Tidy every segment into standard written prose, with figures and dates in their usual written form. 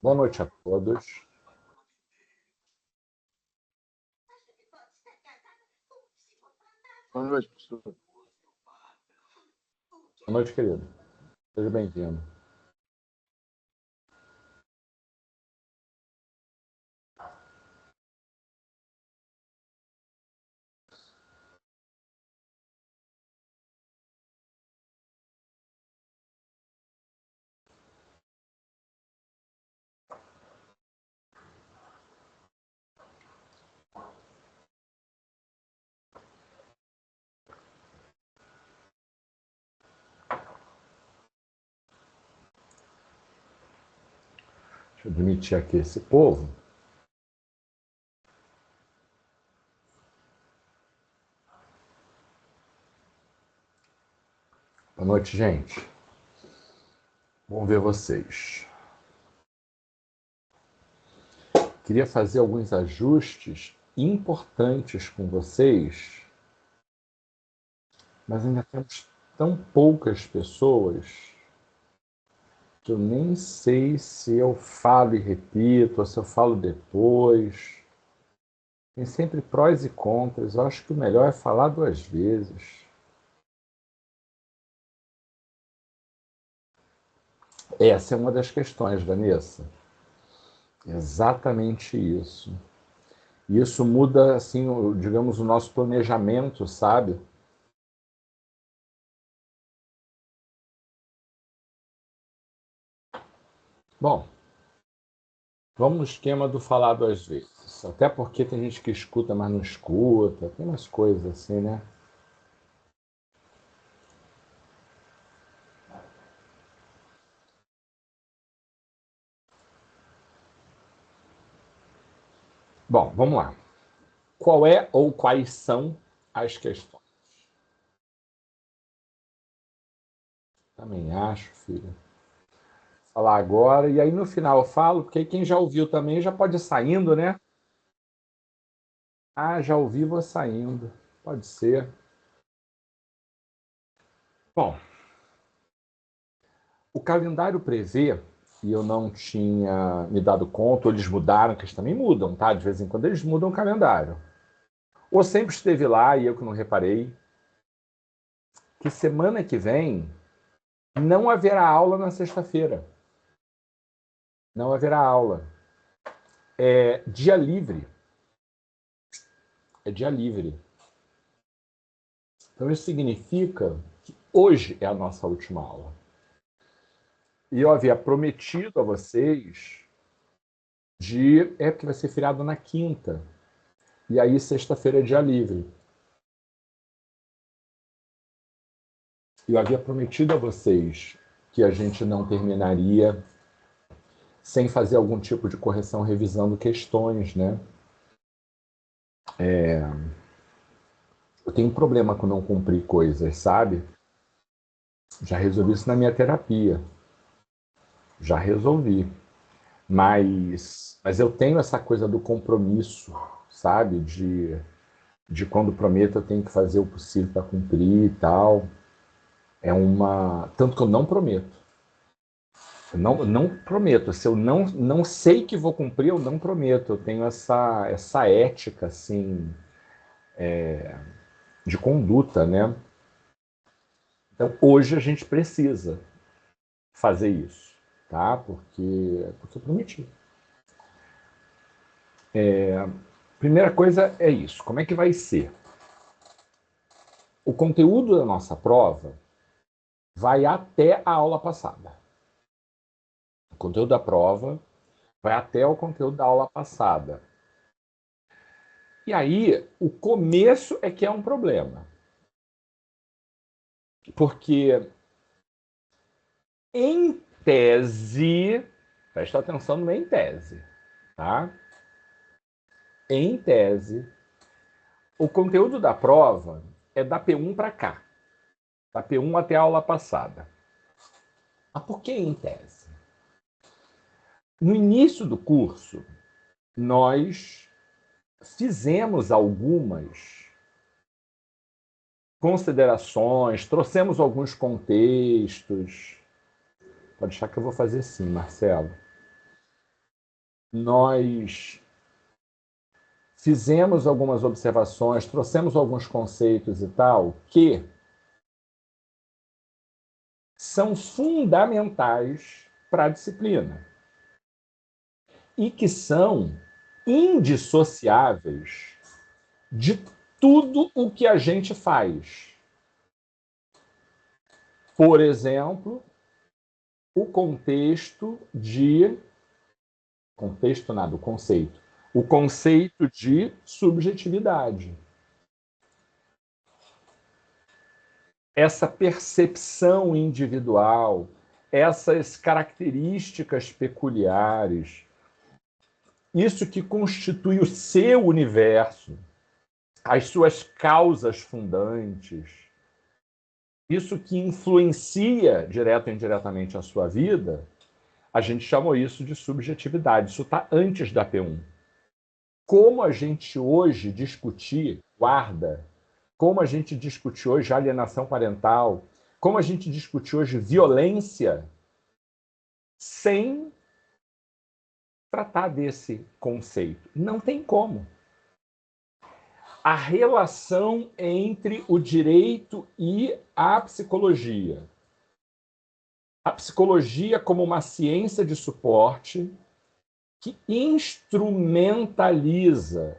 Boa noite a todos. Boa noite, professor. Boa noite, querido. Seja bem-vindo. Deixa eu admitir aqui esse povo. Boa noite, gente. Bom ver vocês. Queria fazer alguns ajustes importantes com vocês, mas ainda temos tão poucas pessoas que eu nem sei se eu falo e repito, ou se eu falo depois. Tem sempre prós e contras. Eu acho que o melhor é falar duas vezes. Essa é uma das questões, Vanessa. Exatamente isso. Isso muda, assim, digamos, o nosso planejamento, sabe? Bom, vamos no esquema do falar duas vezes. Até porque tem gente que escuta, mas não escuta. Tem umas coisas assim, né? Bom, vamos lá. Qual é ou quais são as questões? Também acho, filho. Vou falar agora, e aí no final eu falo, porque aí quem já ouviu também já pode ir saindo, né? Ah, já ouvi, vou saindo. Pode ser. Bom, o calendário prevê, e eu não tinha me dado conta, ou eles mudaram, que eles também mudam, tá? De vez em quando eles mudam o calendário. Ou sempre esteve lá e eu que não reparei, que semana que vem não haverá aula na sexta-feira. Não haverá aula. É dia livre. É dia livre. Então isso significa que hoje é a nossa última aula. E eu havia prometido a vocês porque vai ser feriado na quinta. E aí sexta-feira é dia livre. Eu havia prometido a vocês que a gente não terminaria sem fazer algum tipo de correção revisando questões, né? Eu tenho um problema com não cumprir coisas, sabe? Já resolvi isso na minha terapia. Já resolvi. Mas eu tenho essa coisa do compromisso, sabe? De quando prometo eu tenho que fazer o possível para cumprir e tal. É uma. Tanto que eu não prometo. Eu não prometo. Se eu não sei que vou cumprir, eu não prometo. Eu tenho essa ética, assim, de conduta, né? Então, hoje a gente precisa fazer isso, tá? Porque eu prometi. Primeira coisa é isso. Como é que vai ser? O conteúdo da nossa prova vai até a aula passada. O conteúdo da prova vai até o conteúdo da aula passada. E aí, o começo é que é um problema. Porque, em tese, presta atenção no em tese, tá? Em tese, o conteúdo da prova é da P1 para cá, da P1 até a aula passada. Mas por que em tese? No início do curso, nós fizemos algumas considerações, trouxemos alguns contextos. Pode achar que eu vou fazer sim, Marcelo. nós fizemos algumas observações, trouxemos alguns conceitos e tal, que são fundamentais para a disciplina e que são indissociáveis de tudo o que a gente faz. Por exemplo, o conceito de subjetividade. Essa percepção individual, essas características peculiares, isso que constitui o seu universo, as suas causas fundantes, isso que influencia direto ou indiretamente a sua vida, a gente chamou isso de subjetividade. Isso está antes da P1. Como a gente hoje discutir guarda, como a gente discute hoje alienação parental, como a gente discute hoje violência, sem tratar desse conceito. Não tem como. A relação entre o direito e a psicologia. A psicologia como uma ciência de suporte que instrumentaliza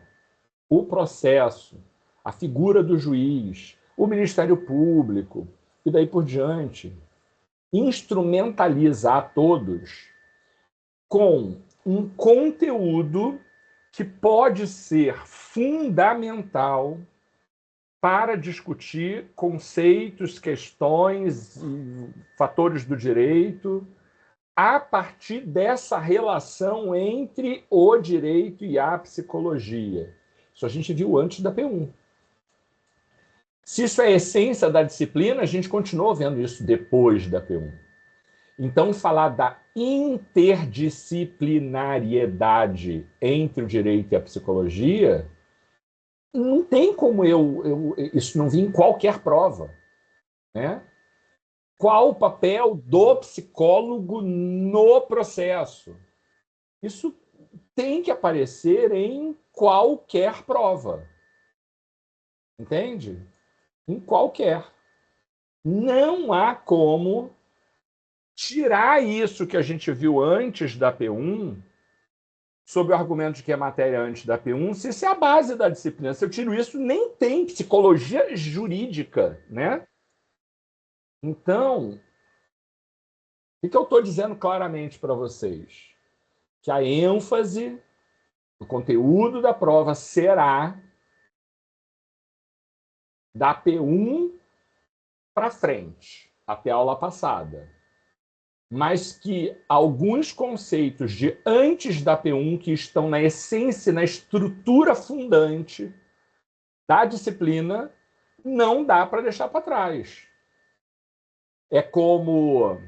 o processo, a figura do juiz, o Ministério Público e daí por diante, instrumentaliza a todos com um conteúdo que pode ser fundamental para discutir conceitos, questões e fatores do direito a partir dessa relação entre o direito e a psicologia. Isso a gente viu antes da P1. Se isso é a essência da disciplina, a gente continuou vendo isso depois da P1. Então, falar da interdisciplinariedade entre o direito e a psicologia, não tem como isso não vir em qualquer prova, né? Qual o papel do psicólogo no processo? Isso tem que aparecer em qualquer prova. Entende? Em qualquer. Não há como tirar isso que a gente viu antes da P1, sob o argumento de que é matéria antes da P1, se isso é a base da disciplina. Se eu tiro isso, nem tem psicologia jurídica, né? Então, o que eu estou dizendo claramente para vocês? Que a ênfase do conteúdo da prova será da P1 para frente, até a aula passada. Mas que alguns conceitos de antes da P1, que estão na essência, na estrutura fundante da disciplina, não dá para deixar para trás. É como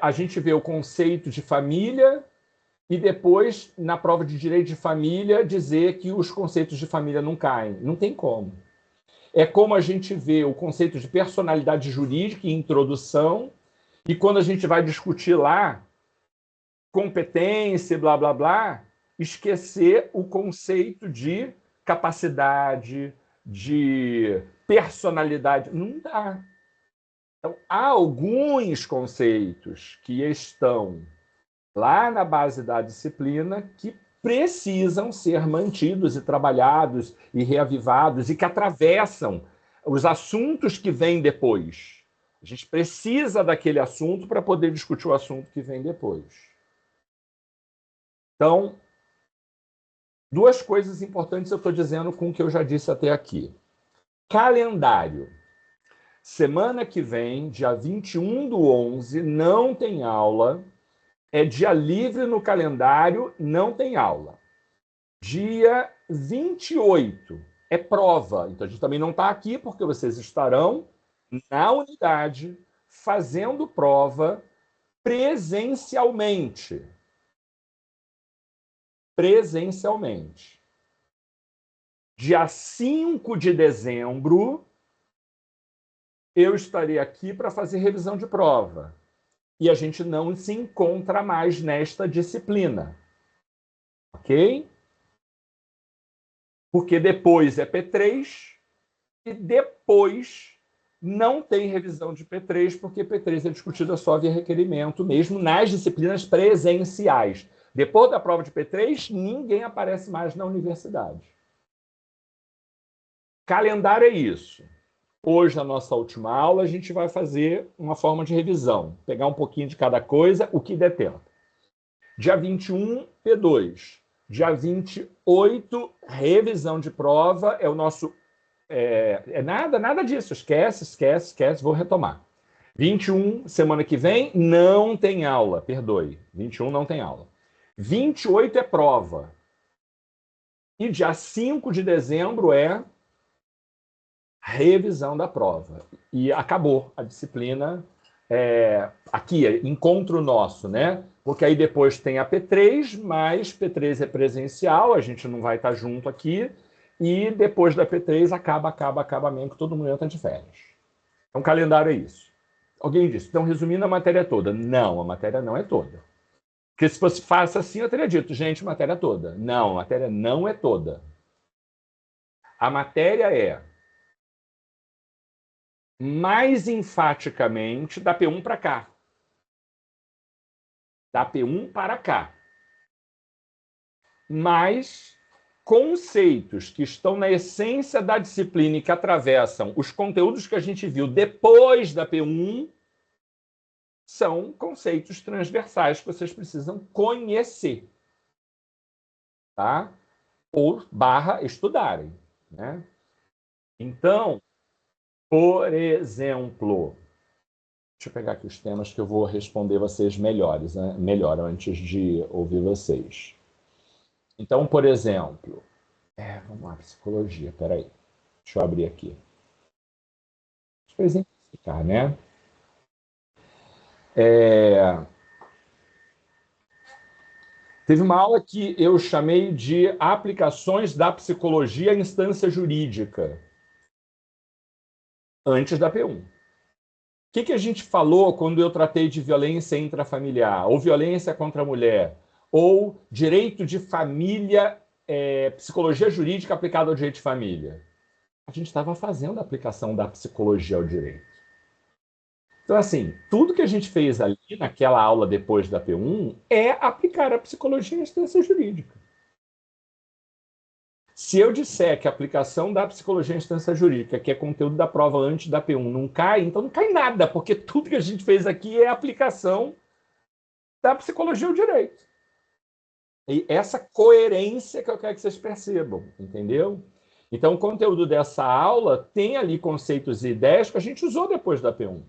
a gente vê o conceito de família e depois, na prova de direito de família, dizer que os conceitos de família não caem. Não tem como. É como a gente vê o conceito de personalidade jurídica em introdução, e quando a gente vai discutir lá competência, blá, blá, blá, esquecer o conceito de capacidade, de personalidade. Não dá. Então, há alguns conceitos que estão lá na base da disciplina que precisam ser mantidos e trabalhados e reavivados e que atravessam os assuntos que vêm depois. A gente precisa daquele assunto para poder discutir o assunto que vem depois. Então, duas coisas importantes eu estou dizendo com o que eu já disse até aqui. Calendário. Semana que vem, dia 21/11, não tem aula. É dia livre no calendário, não tem aula. Dia 28 é prova. Então, a gente também não está aqui porque vocês estarão na unidade fazendo prova presencialmente. Presencialmente. Dia 5 de dezembro, eu estarei aqui para fazer revisão de prova. E a gente não se encontra mais nesta disciplina. ok? Porque depois é P3 e depois não tem revisão de P3, porque P3 é discutida só via requerimento, mesmo nas disciplinas presenciais. Depois da prova de P3, ninguém aparece mais na universidade. Calendário é isso. Hoje, na nossa última aula, a gente vai fazer uma forma de revisão. Pegar um pouquinho de cada coisa, o que der tempo. Dia 21, P2. Dia 28, revisão de prova. É o nosso... nada disso. Esquece. Vou retomar. 21, semana que vem, não tem aula. Perdoe. 21 não tem aula. 28 é prova. E dia 5 de dezembro é revisão da prova. E acabou a disciplina aqui, encontro nosso, né? Porque aí depois tem a P3, mas P3 é presencial, a gente não vai estar junto aqui, e depois da P3 acaba mesmo, que todo mundo entra de férias. Então, o calendário é isso. Alguém disse, então, resumindo, a matéria é toda. Não, a matéria não é toda. Porque se fosse fácil assim, eu teria dito, gente, matéria toda. Não, a matéria não é toda. A matéria é mais enfaticamente da P1 para cá. Da P1 para cá. Mas conceitos que estão na essência da disciplina e que atravessam os conteúdos que a gente viu depois da P1 são conceitos transversais que vocês precisam conhecer. Tá? Ou estudarem. Né? Então, por exemplo, deixa eu pegar aqui os temas que eu vou responder vocês melhores, né? Melhor, antes de ouvir vocês. Então, por exemplo, vamos lá, psicologia, peraí. Deixa eu abrir aqui. Deixa eu exemplificar, né? Teve uma aula que eu chamei de aplicações da psicologia à instância jurídica, antes da P1. O que a gente falou quando eu tratei de violência intrafamiliar, ou violência contra a mulher, ou direito de família, psicologia jurídica aplicada ao direito de família? A gente estava fazendo a aplicação da psicologia ao direito. Então, assim, tudo que a gente fez ali naquela aula depois da P1 é aplicar a psicologia à instância jurídica. Se eu disser que a aplicação da psicologia à instância jurídica, que é conteúdo da prova antes da P1, não cai, então não cai nada, porque tudo que a gente fez aqui é aplicação da psicologia ao direito. E essa coerência que eu quero que vocês percebam, entendeu? Então, o conteúdo dessa aula tem ali conceitos e ideias que a gente usou depois da P1.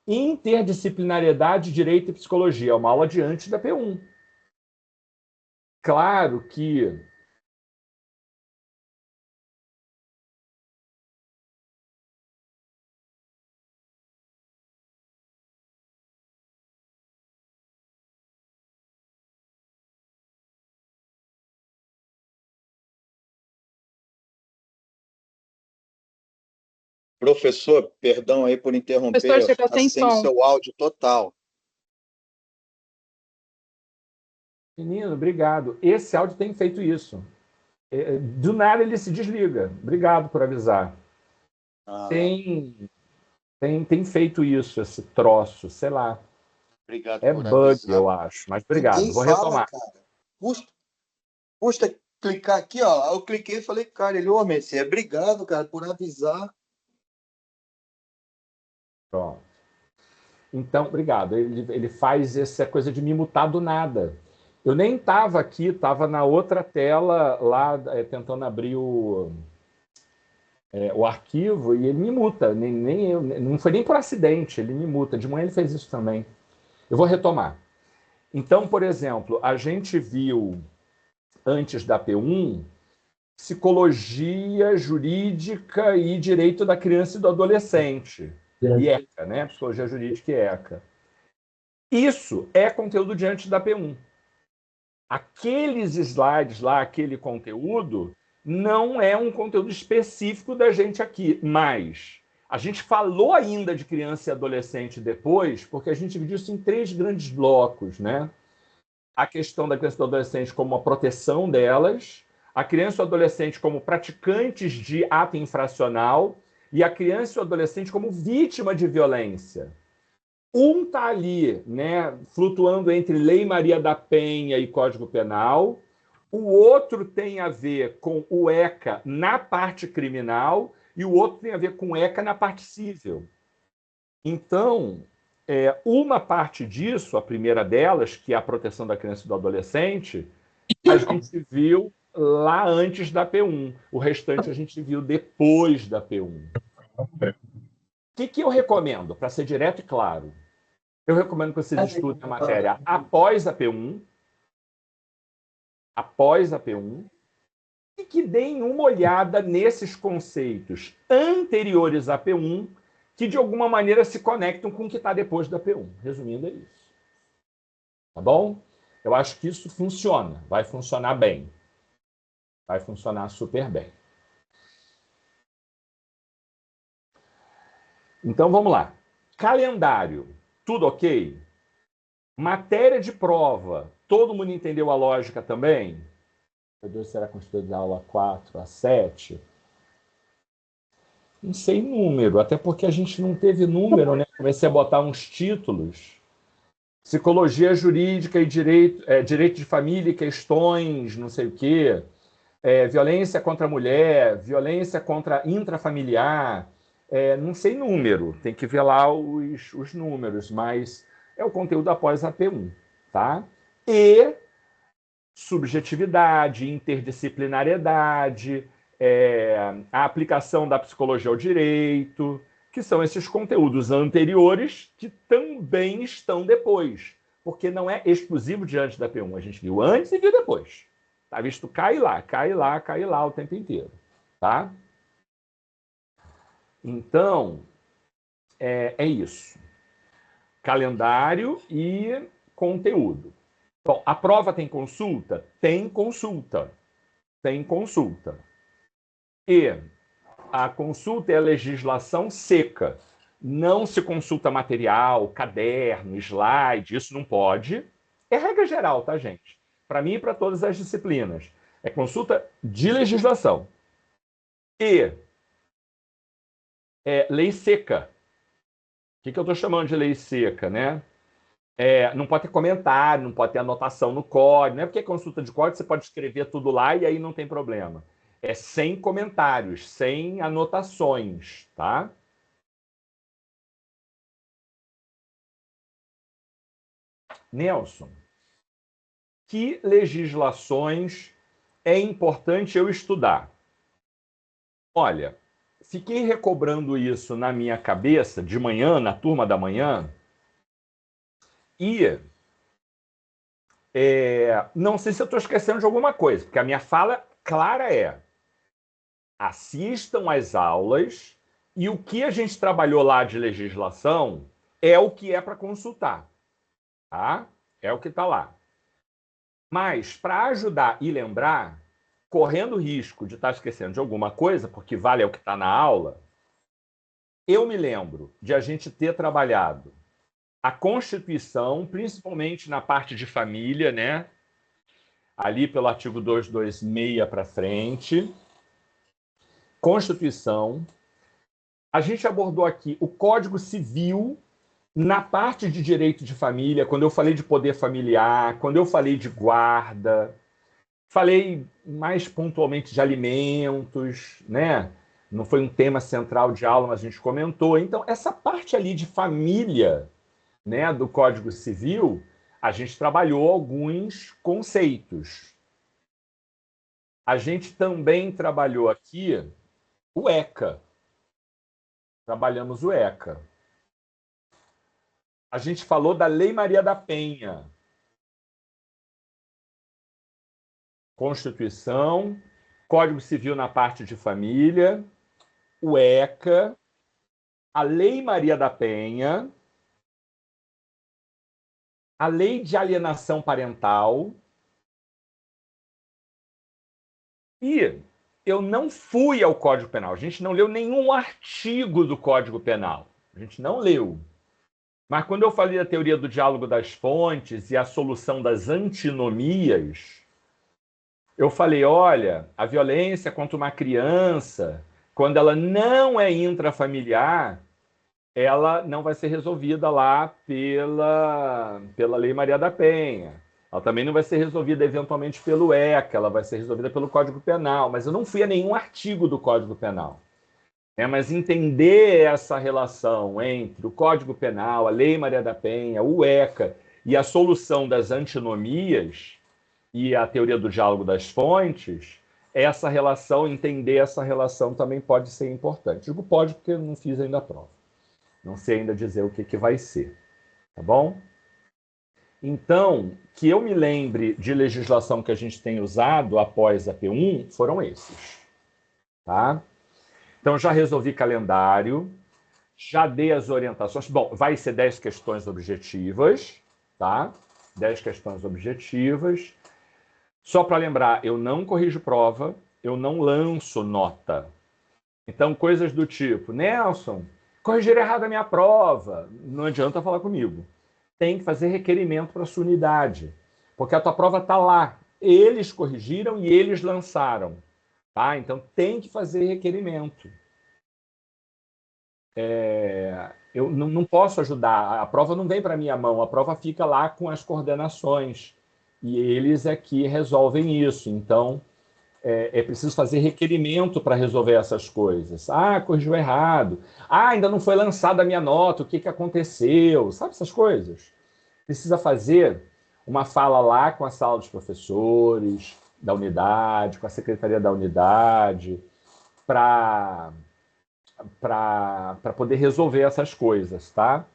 Interdisciplinariedade, direito e psicologia, é uma aula de antes da P1. Claro que Professor, perdão aí por interromper, Professor, você está sem sem som. seu áudio total. Menino, obrigado. Esse áudio tem feito isso. Do nada ele se desliga. Obrigado por avisar. Tem feito isso, esse troço, sei lá. Obrigado É por bug, avisar. eu acho, mas obrigado. Ninguém Vou fala, retomar. cara. Custa clicar aqui, ó. Eu cliquei e falei, cara, Messi, obrigado, cara, por avisar. Pronto. Então, obrigado. Ele faz essa coisa de me mutar do nada. Eu nem estava aqui, estava na outra tela lá, tentando abrir o arquivo, e ele me muta. Não foi nem por acidente, ele me muta. De manhã ele fez isso também. Eu vou retomar. Então, por exemplo, a gente viu, antes da P1, psicologia jurídica e direito da criança e do adolescente. E ECA, né? Psicologia jurídica e ECA. Isso é conteúdo de antes da P1. Aqueles slides lá, aquele conteúdo, não é um conteúdo específico da gente aqui, mas a gente falou ainda de criança e adolescente depois, porque a gente dividiu isso em 3 grandes blocos, né? a questão da criança e do adolescente como uma proteção delas, a criança e o adolescente como praticantes de ato infracional e a criança e o adolescente como vítima de violência. Um está ali, né, flutuando entre Lei Maria da Penha e Código Penal, o outro tem a ver com o ECA na parte criminal e o outro tem a ver com o ECA na parte civil. Então, uma parte disso, a primeira delas, que é a proteção da criança e do adolescente, a gente viu lá antes da P1. O restante a gente viu depois da P1. O que eu recomendo, para ser direto e claro? Eu recomendo que vocês estudem a matéria após a P1, e que deem uma olhada nesses conceitos anteriores à P1, que de alguma maneira se conectam com o que está depois da P1. Resumindo, é isso. Tá bom? Eu acho que isso funciona, vai funcionar bem. Vai funcionar super bem. Então, vamos lá. Calendário, tudo ok? Matéria de prova, todo mundo entendeu a lógica também? Meu Deus, será que eu estou de aula 4 a 7? Não sei número, até porque a gente não teve número, né? Comecei a botar uns títulos. Psicologia jurídica e direito de família e questões, não sei o quê. Violência contra a mulher, violência contra intrafamiliar. Não sei número, tem que ver lá os números, mas é o conteúdo após a P1, tá? E subjetividade, interdisciplinariedade, a aplicação da psicologia ao direito, que são esses conteúdos anteriores que também estão depois, porque não é exclusivo diante da P1, a gente viu antes e viu depois. Tá visto? Cai lá, cai lá, cai lá o tempo inteiro, tá? Então, é isso. Calendário e conteúdo. Bom, a prova tem consulta? Tem consulta. Tem consulta. E a consulta é a legislação seca. Não se consulta material, caderno, slide, isso não pode. É regra geral, tá, gente? Para mim e para todas as disciplinas. É consulta de legislação. E lei seca. O que eu estou chamando de lei seca, né? Não pode ter comentário, não pode ter anotação no código. Não é porque é consulta de código, você pode escrever tudo lá e aí não tem problema. É sem comentários, sem anotações, tá? Nelson, que legislações é importante eu estudar? Olha, fiquei recobrando isso na minha cabeça de manhã, na turma da manhã, e não sei se eu estou esquecendo de alguma coisa, porque a minha fala clara é: assistam às aulas e o que a gente trabalhou lá de legislação é o que é para consultar, tá? É o que está lá. Mas, para ajudar e lembrar, correndo o risco de estar esquecendo de alguma coisa, porque vale é o que está na aula, eu me lembro de a gente ter trabalhado a Constituição, principalmente na parte de família, né? Ali pelo artigo 226 para frente. Constituição. A gente abordou aqui o Código Civil na parte de direito de família, quando eu falei de poder familiar, quando eu falei de guarda, falei mais pontualmente de alimentos, né? Não foi um tema central de aula, mas a gente comentou. Então, essa parte ali de família, né, do Código Civil, a gente trabalhou alguns conceitos. A gente também trabalhou aqui o ECA. Trabalhamos o ECA. A gente falou da Lei Maria da Penha. Constituição, Código Civil na parte de família, o ECA, a Lei Maria da Penha, a Lei de Alienação Parental. E eu não fui ao Código Penal. A gente não leu nenhum artigo do Código Penal. A gente não leu. Mas quando eu falei da teoria do diálogo das fontes e a solução das antinomias, eu falei, olha, a violência contra uma criança, quando ela não é intrafamiliar, ela não vai ser resolvida lá pela Lei Maria da Penha. Ela também não vai ser resolvida eventualmente pelo ECA, ela vai ser resolvida pelo Código Penal. Mas eu não fui a nenhum artigo do Código Penal. Mas entender essa relação entre o Código Penal, a Lei Maria da Penha, o ECA e a solução das antinomias e a teoria do diálogo das fontes, essa relação, entender essa relação também pode ser importante. Digo pode porque eu não fiz ainda a prova. Não sei ainda dizer o que vai ser. Tá bom? Então, que eu me lembre de legislação que a gente tem usado após a P1, foram esses. Tá? Então, já resolvi calendário, já dei as orientações. Bom, vai ser 10 questões objetivas, tá? 10 questões objetivas. Só para lembrar, eu não corrijo prova, eu não lanço nota. Então, coisas do tipo, Nelson, corrigir errado a minha prova. Não adianta falar comigo. Tem que fazer requerimento para a sua unidade, porque a tua prova está lá. Eles corrigiram e eles lançaram. Tá? Então, tem que fazer requerimento. Eu não posso ajudar. A prova não vem para minha mão. A prova fica lá com as coordenações. E eles é que resolvem isso. Então, é preciso fazer requerimento para resolver essas coisas. Ah, corrigiu errado. Ah, ainda não foi lançada a minha nota. O que aconteceu? Sabe essas coisas? Precisa fazer uma fala lá com a sala dos professores da unidade, com a secretaria da unidade, para poder resolver essas coisas, tá?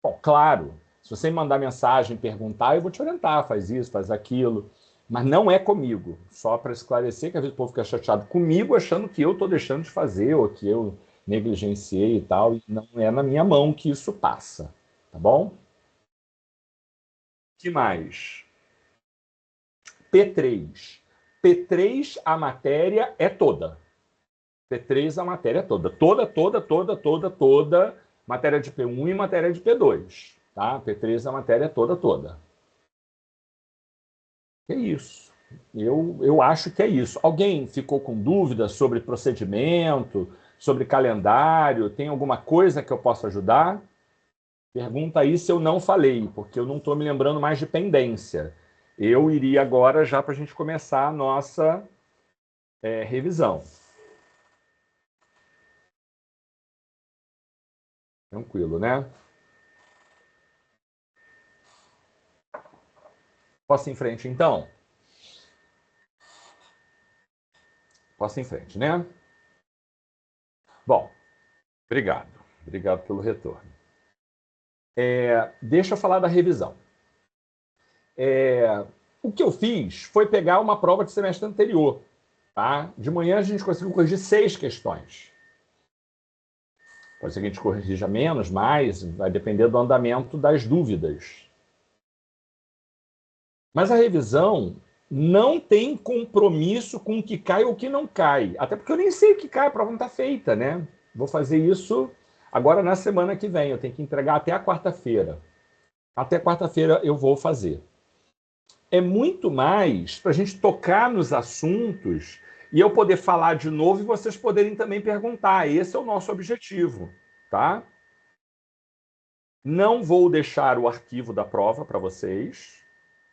Bom, claro, se você me mandar mensagem, perguntar, eu vou te orientar, faz isso, faz aquilo. Mas não é comigo. Só para esclarecer, que às vezes o povo fica chateado comigo, achando que eu estou deixando de fazer, ou que eu negligenciei e tal. E não é na minha mão que isso passa. Tá bom? O que mais? P3. P3, a matéria é toda. P3, a matéria é toda. Toda. Matéria de P1 e matéria de P2. Tá? P3, a matéria é toda. É isso. Eu acho que é isso. Alguém ficou com dúvida sobre procedimento, sobre calendário? Tem alguma coisa que eu possa ajudar? Pergunta aí se eu não falei, porque eu não estou me lembrando mais de pendência. Eu iria agora já para a gente começar a nossa revisão. Tranquilo, né? Posso ir em frente, então? Posso ir em frente, né? Bom, obrigado. Obrigado pelo retorno. Deixa eu falar da revisão. O que eu fiz foi pegar uma prova de semestre anterior. Tá? De manhã a gente conseguiu corrigir 6 questões. Pode ser que a gente corrija menos, mais, vai depender do andamento das dúvidas. Mas a revisão não tem compromisso com o que cai ou o que não cai. Até porque eu nem sei o que cai, a prova não está feita, né? Vou fazer isso agora na semana que vem. Eu tenho que entregar até a quarta-feira. Até quarta-feira eu vou fazer. É muito mais para a gente tocar nos assuntos e eu poder falar de novo e vocês poderem também perguntar. Esse é o nosso objetivo, tá? Não vou deixar o arquivo da prova para vocês,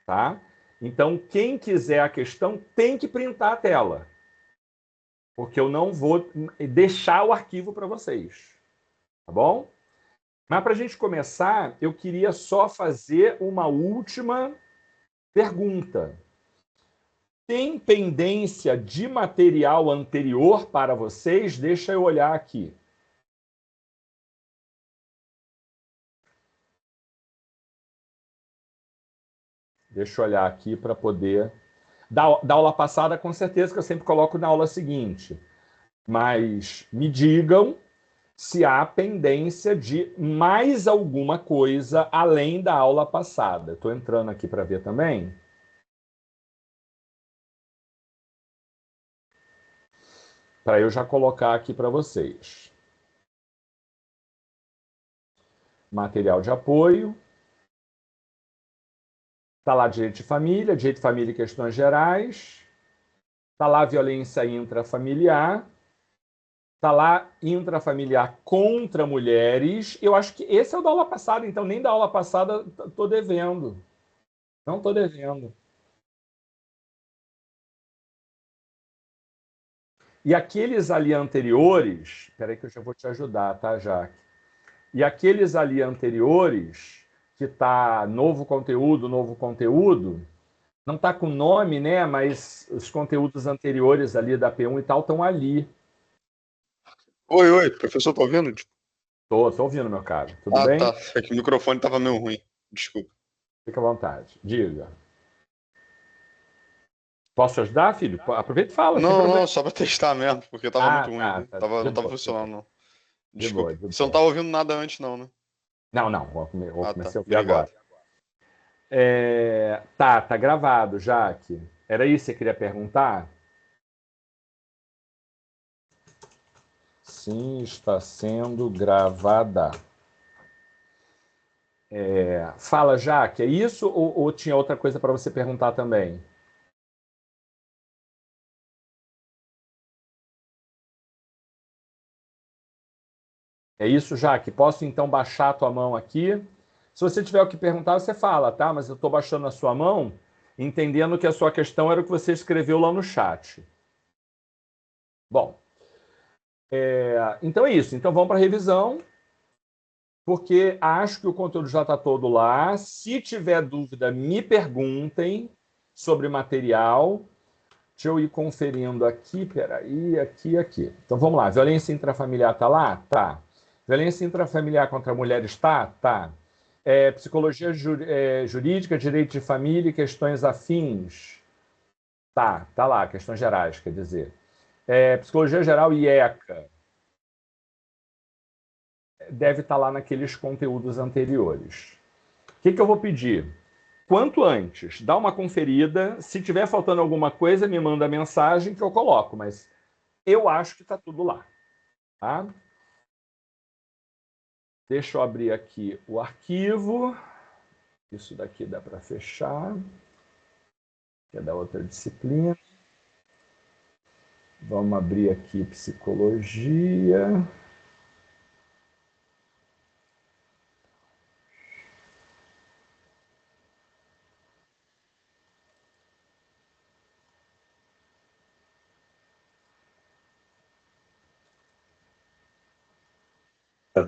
tá? Então, quem quiser a questão tem que printar a tela, porque eu não vou deixar o arquivo para vocês, tá bom? Mas para a gente começar, eu queria só fazer uma última pergunta. Tem pendência de material anterior para vocês? Deixa eu olhar aqui. Deixa eu olhar aqui para poder... Da aula passada, com certeza que eu sempre coloco na aula seguinte. Mas me digam se há pendência de mais alguma coisa além da aula passada. Estou entrando aqui para ver também. Para eu já colocar aqui para vocês. material de apoio. Está lá direito de família e questões gerais. Está lá violência intrafamiliar. Está lá intrafamiliar contra mulheres. Eu acho que esse é o da aula passada, então nem da aula passada estou devendo. Não estou devendo. E aqueles ali anteriores, espera que eu já vou te ajudar, tá, Jaque? E aqueles ali anteriores, que está novo conteúdo, não está com nome, né? Mas os conteúdos anteriores ali da P1 e tal estão ali. Oi, professor, tá ouvindo? Tô ouvindo, meu caro. Tudo Ah, bem? tá. É que o microfone tava meio ruim. Desculpa. Fica à vontade. Diga. Posso te ajudar, filho? Aproveita e fala, sem problema. Não, só pra testar mesmo, porque tava muito ruim aqui. Tá. Não De tava boa, funcionando, não. de boa, Desculpa. de Você não boa. tá ouvindo nada antes, não, né? Não, vou Ah, tá. começar a ouvir Obrigado. agora. Tá gravado, Jaque. Era isso que você queria perguntar? Sim, está sendo gravada. Fala, Jaque, é isso ou tinha outra coisa para você perguntar também? É isso, Jaque? Posso então baixar a tua mão aqui? Se você tiver o que perguntar, você fala, tá? Mas eu estou baixando a sua mão, entendendo que a sua questão era o que você escreveu lá no chat. Bom, então é isso. Então vamos para a revisão, porque acho que o conteúdo já está todo lá. Se tiver dúvida, me perguntem sobre material. Deixa eu ir conferindo aqui, peraí, aqui. Então vamos lá. Violência intrafamiliar está lá? Tá. Violência intrafamiliar contra mulheres está? Tá. Psicologia jurídica, direito de família e questões afins. Tá lá, questões gerais, quer dizer. Psicologia geral e ECA. Deve estar lá naqueles conteúdos anteriores. O que eu vou pedir? Quanto antes, dá uma conferida. Se tiver faltando alguma coisa, me manda mensagem que eu coloco, mas eu acho que está tudo lá. Tá? Deixa eu abrir aqui o arquivo. Isso daqui dá para fechar. Que é da outra disciplina. Vamos abrir aqui psicologia.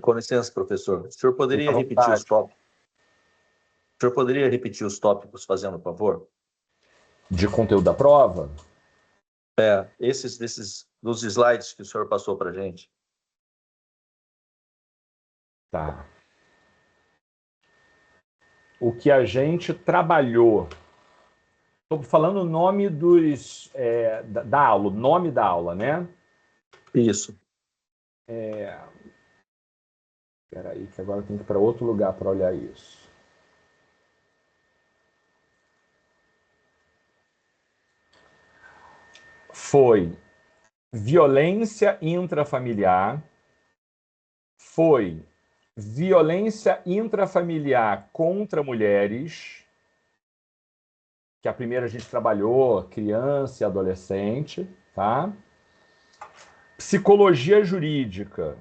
Com licença, professor. O senhor poderia repetir os tópicos? O senhor poderia repetir os tópicos, fazendo favor? De conteúdo da prova? Dos slides que o senhor passou para a gente. Tá. O que a gente trabalhou. Estou falando o nome da aula, o nome da aula, né? Isso. Espera aí, que agora eu tenho que ir para outro lugar para olhar isso. Foi violência intrafamiliar, foi violência intrafamiliar contra mulheres, que a primeira a gente trabalhou criança e adolescente, tá? Psicologia jurídica,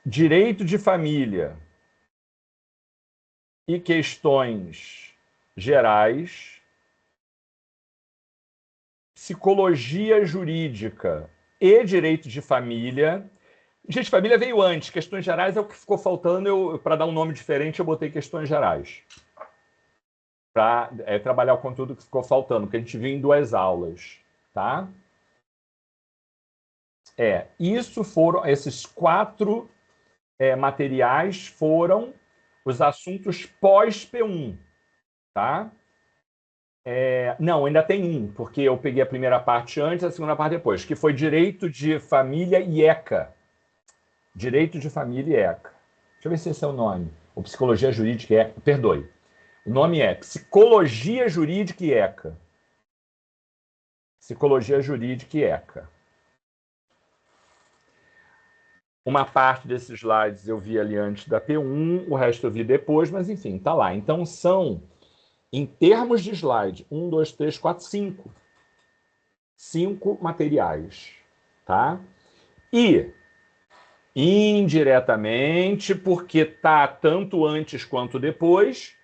direito de família e questões gerais, psicologia jurídica e direito de família. Direito de família veio antes, questões gerais é o que ficou faltando. Para dar um nome diferente, eu botei questões gerais. Para trabalhar o conteúdo que ficou faltando, que a gente viu em 2 aulas. Tá? Esses 4 materiais foram os assuntos pós-P1. Tá? Não, ainda tem um, porque eu peguei a primeira parte antes, a segunda parte depois, que foi Direito de Família e ECA. Direito de Família e ECA. Deixa eu ver se esse é o nome. Ou Psicologia Jurídica e ECA. Perdoe. O nome é Psicologia Jurídica e ECA. Psicologia Jurídica e ECA. Uma parte desses slides eu vi ali antes da P1, o resto eu vi depois, mas enfim, tá lá. Então são, em termos de slide, 1, 2, 3, 4, 5. 5 materiais, tá? E, indiretamente, porque tá tanto antes quanto depois,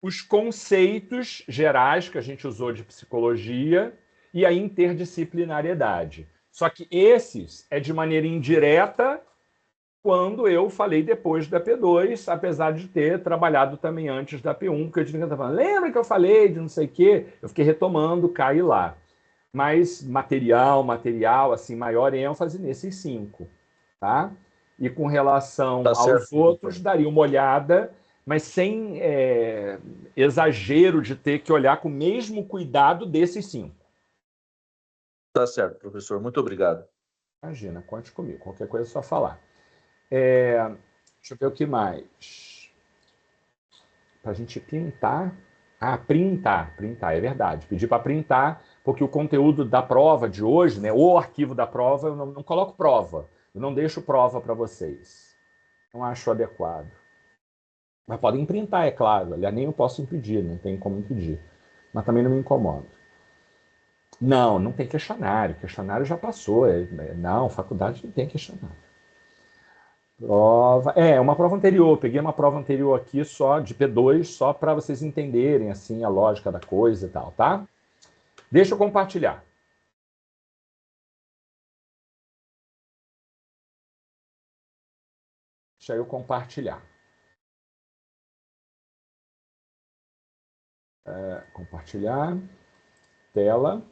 os conceitos gerais que a gente usou de psicologia e a interdisciplinariedade. Só que esses é de maneira indireta quando eu falei depois da P2, apesar de ter trabalhado também antes da P1, porque eu tinha que falando, lembra que eu falei de não sei o quê? Eu fiquei retomando cá e lá. Mas material, assim, maior ênfase nesses 5, tá? E com relação aos outros, daria uma olhada, mas sem exagero de ter que olhar com o mesmo cuidado desses 5. Tá certo, professor. Muito obrigado. Imagina, conte comigo. Qualquer coisa é só falar. Deixa eu ver o que mais. Para a gente printar. Ah, printar, é verdade. Pedi para printar, porque o conteúdo da prova de hoje, né, o arquivo da prova, eu não coloco prova. Eu não deixo prova para vocês. Não acho adequado. Mas podem printar, é claro. Aliás, nem eu posso impedir, não tem como impedir. Mas também não me incomodo. Não tem questionário. Questionário já passou. Não, faculdade não tem questionário. Prova. Uma prova anterior. Peguei uma prova anterior aqui só de P2, só para vocês entenderem assim a lógica da coisa e tal, tá? Deixa eu compartilhar. Deixa eu compartilhar. Compartilhar. Tela.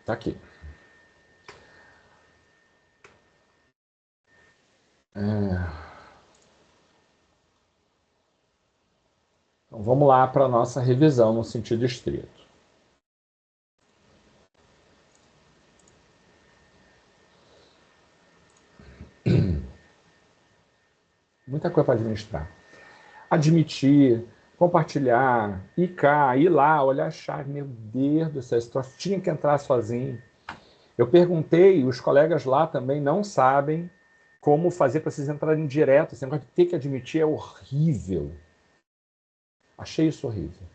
Tá aqui. Então, vamos lá para a nossa revisão no sentido estrito. Muita coisa para administrar. Admitir, compartilhar, ir cá, ir lá, olhar a chave. Meu Deus do céu, esse troço tinha que entrar sozinho. Eu perguntei, os colegas lá também não sabem como fazer para vocês entrarem direto. Esse negócio de ter que admitir é horrível. Achei isso horrível.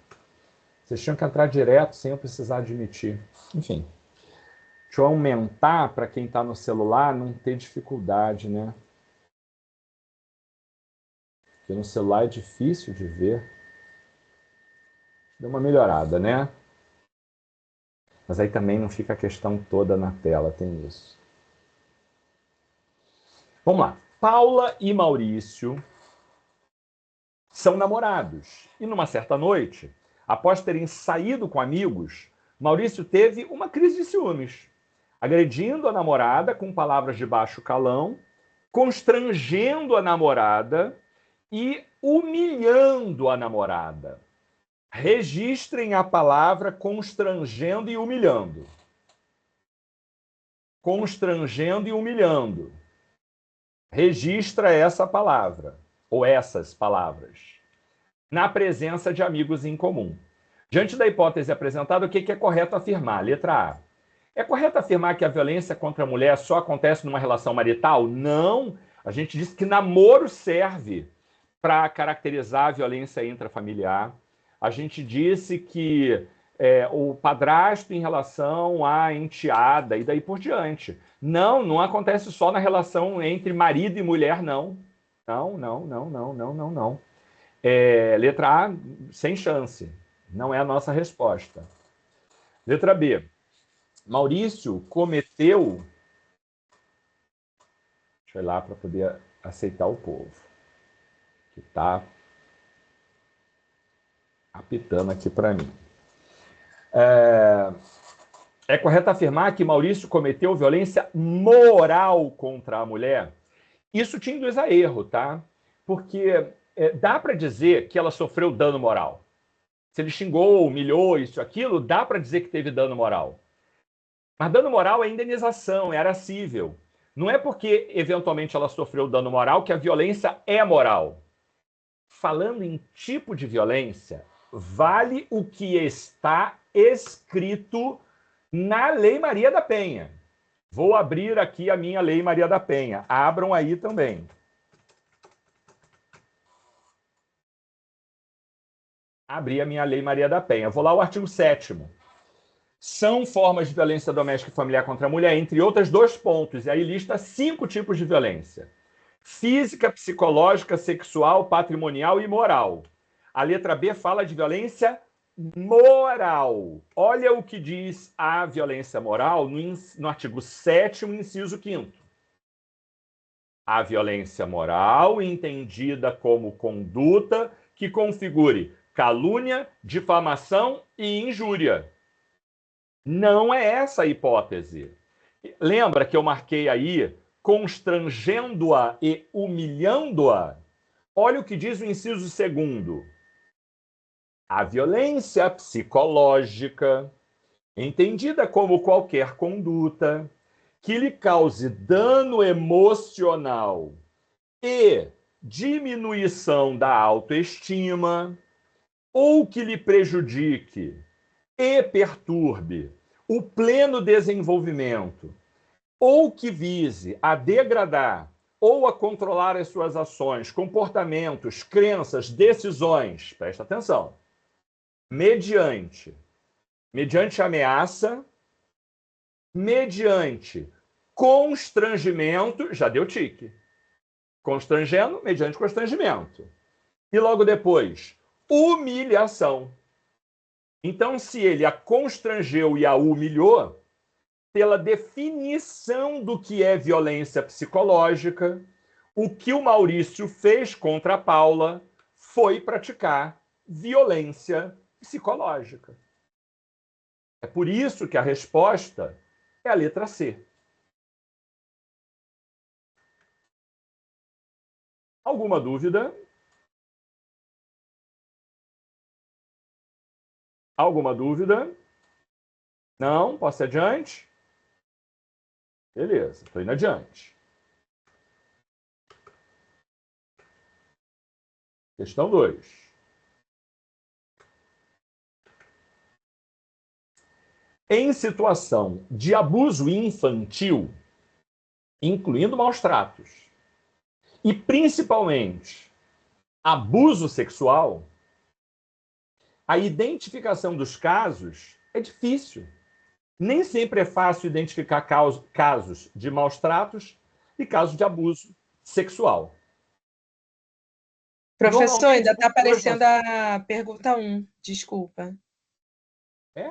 Vocês tinham que entrar direto sem eu precisar admitir. Enfim. Deixa eu aumentar para quem está no celular não ter dificuldade, né? Porque no celular é difícil de ver. Deu uma melhorada, né? Mas aí também não fica a questão toda na tela, tem isso. Vamos lá. Paula e Maurício são namorados. E numa certa noite, após terem saído com amigos, Maurício teve uma crise de ciúmes, agredindo a namorada com palavras de baixo calão, constrangendo a namorada e humilhando a namorada. Registrem a palavra constrangendo e humilhando. Constrangendo e humilhando. Registra essa palavra, ou essas palavras, na presença de amigos em comum. Diante da hipótese apresentada, o que é correto afirmar? Letra A. É correto afirmar que a violência contra a mulher só acontece numa relação marital? Não. A gente disse que namoro serve para caracterizar a violência intrafamiliar. A gente disse que o padrasto em relação à enteada e daí por diante. Não acontece só na relação entre marido e mulher, não. Não. Letra A, sem chance. Não é a nossa resposta. Letra B. Maurício cometeu... Deixa eu ir lá para poder aceitar o povo. Que está apitando aqui para mim. É correto afirmar que Maurício cometeu violência moral contra a mulher? Isso te induz a erro, tá? Porque dá para dizer que ela sofreu dano moral. Se ele xingou, humilhou, isso, aquilo, dá para dizer que teve dano moral. Mas dano moral é indenização, era cível. Não é porque, eventualmente, ela sofreu dano moral que a violência é moral. Falando em tipo de violência, vale o que está escrito na Lei Maria da Penha. Vou abrir aqui a minha Lei Maria da Penha. Abram aí também. Abri a minha Lei Maria da Penha. Vou lá ao artigo 7º. São formas de violência doméstica e familiar contra a mulher, entre outras, 2 pontos. E aí lista 5 tipos de violência: física, psicológica, sexual, patrimonial e moral. A letra B fala de violência moral. Olha o que diz a violência moral no artigo 7º, inciso 5º. A violência moral, entendida como conduta que configure calúnia, difamação e injúria. Não é essa a hipótese. Lembra que eu marquei aí constrangendo-a e humilhando-a? Olha o que diz o inciso 2º. A violência psicológica, entendida como qualquer conduta que lhe cause dano emocional e diminuição da autoestima, ou que lhe prejudique e perturbe o pleno desenvolvimento, ou que vise a degradar ou a controlar as suas ações, comportamentos, crenças, decisões, presta atenção, mediante ameaça, mediante constrangimento, já deu tique, constrangendo mediante constrangimento, e logo depois, humilhação. Então, se ele a constrangeu e a humilhou, pela definição do que é violência psicológica, o que o Maurício fez contra a Paula foi praticar violência psicológica. É por isso que a resposta é a letra C. Alguma dúvida? Alguma dúvida? Não? Posso ir adiante? Beleza, estou indo adiante. Questão 2. Em situação de abuso infantil, incluindo maus tratos, e principalmente abuso sexual, a identificação dos casos é difícil. Nem sempre é fácil identificar casos de maus tratos e casos de abuso sexual. Professor, ainda está aparecendo a pergunta 1, desculpa.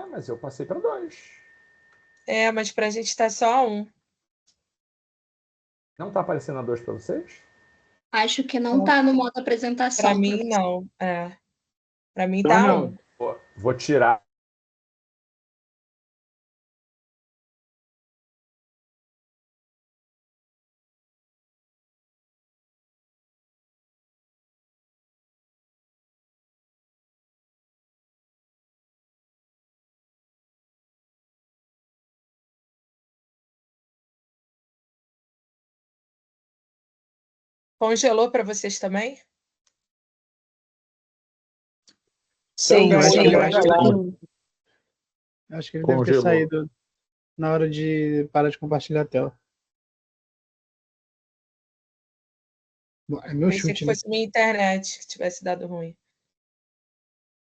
Mas eu passei para 2. Mas para a gente está só a 1. Não está aparecendo a 2 para vocês? Acho que não está no modo apresentação. Para mim, não. Para mim está a 1. Vou tirar. Congelou para vocês também? Sim, eu acho que ele deve ter saído na hora de parar de compartilhar a tela. Bom, é meu Pensei chute, que né? fosse minha internet que tivesse dado ruim.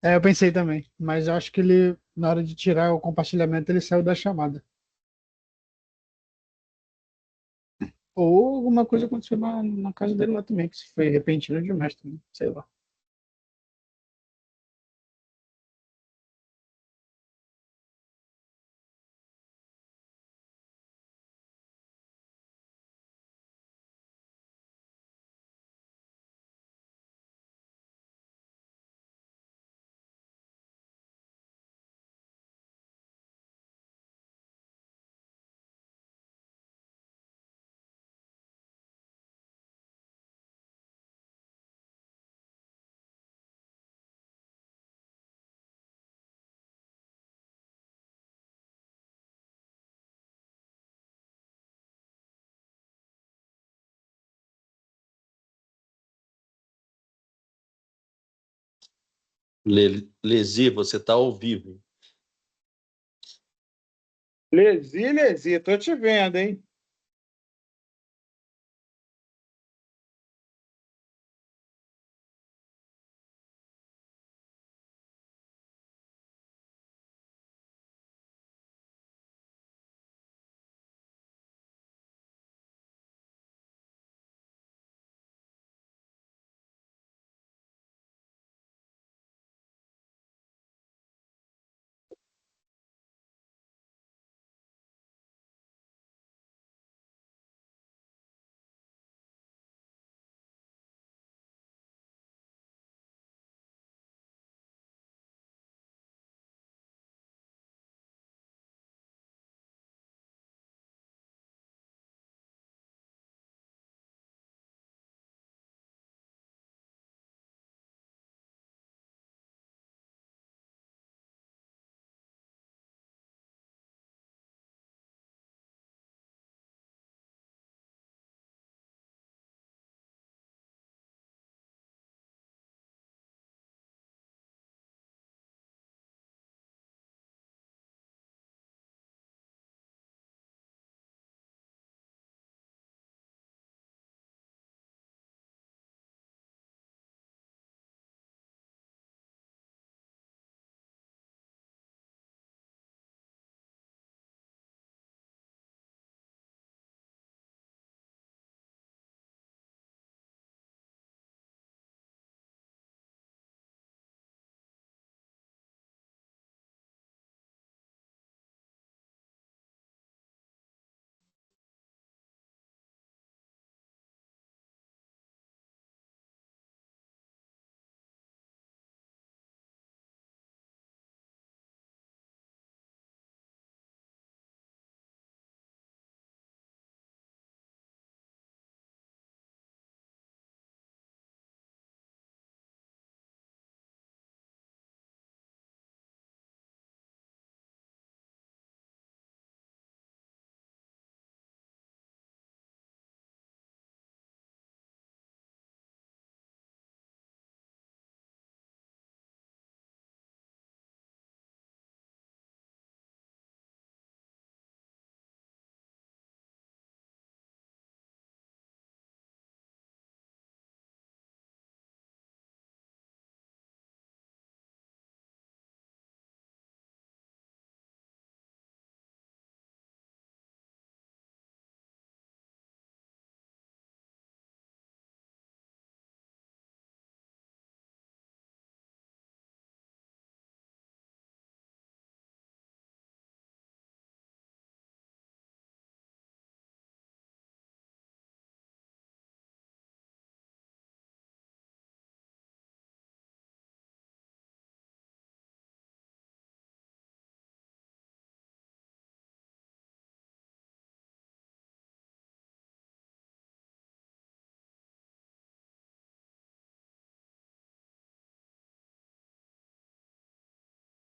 Eu pensei também, mas eu acho que ele, na hora de tirar o compartilhamento, ele saiu da chamada. Ou alguma coisa aconteceu na casa dele lá também, que foi repentino demais também, sei lá. Lesi, você está ao vivo. Lesi, tô te vendo, hein?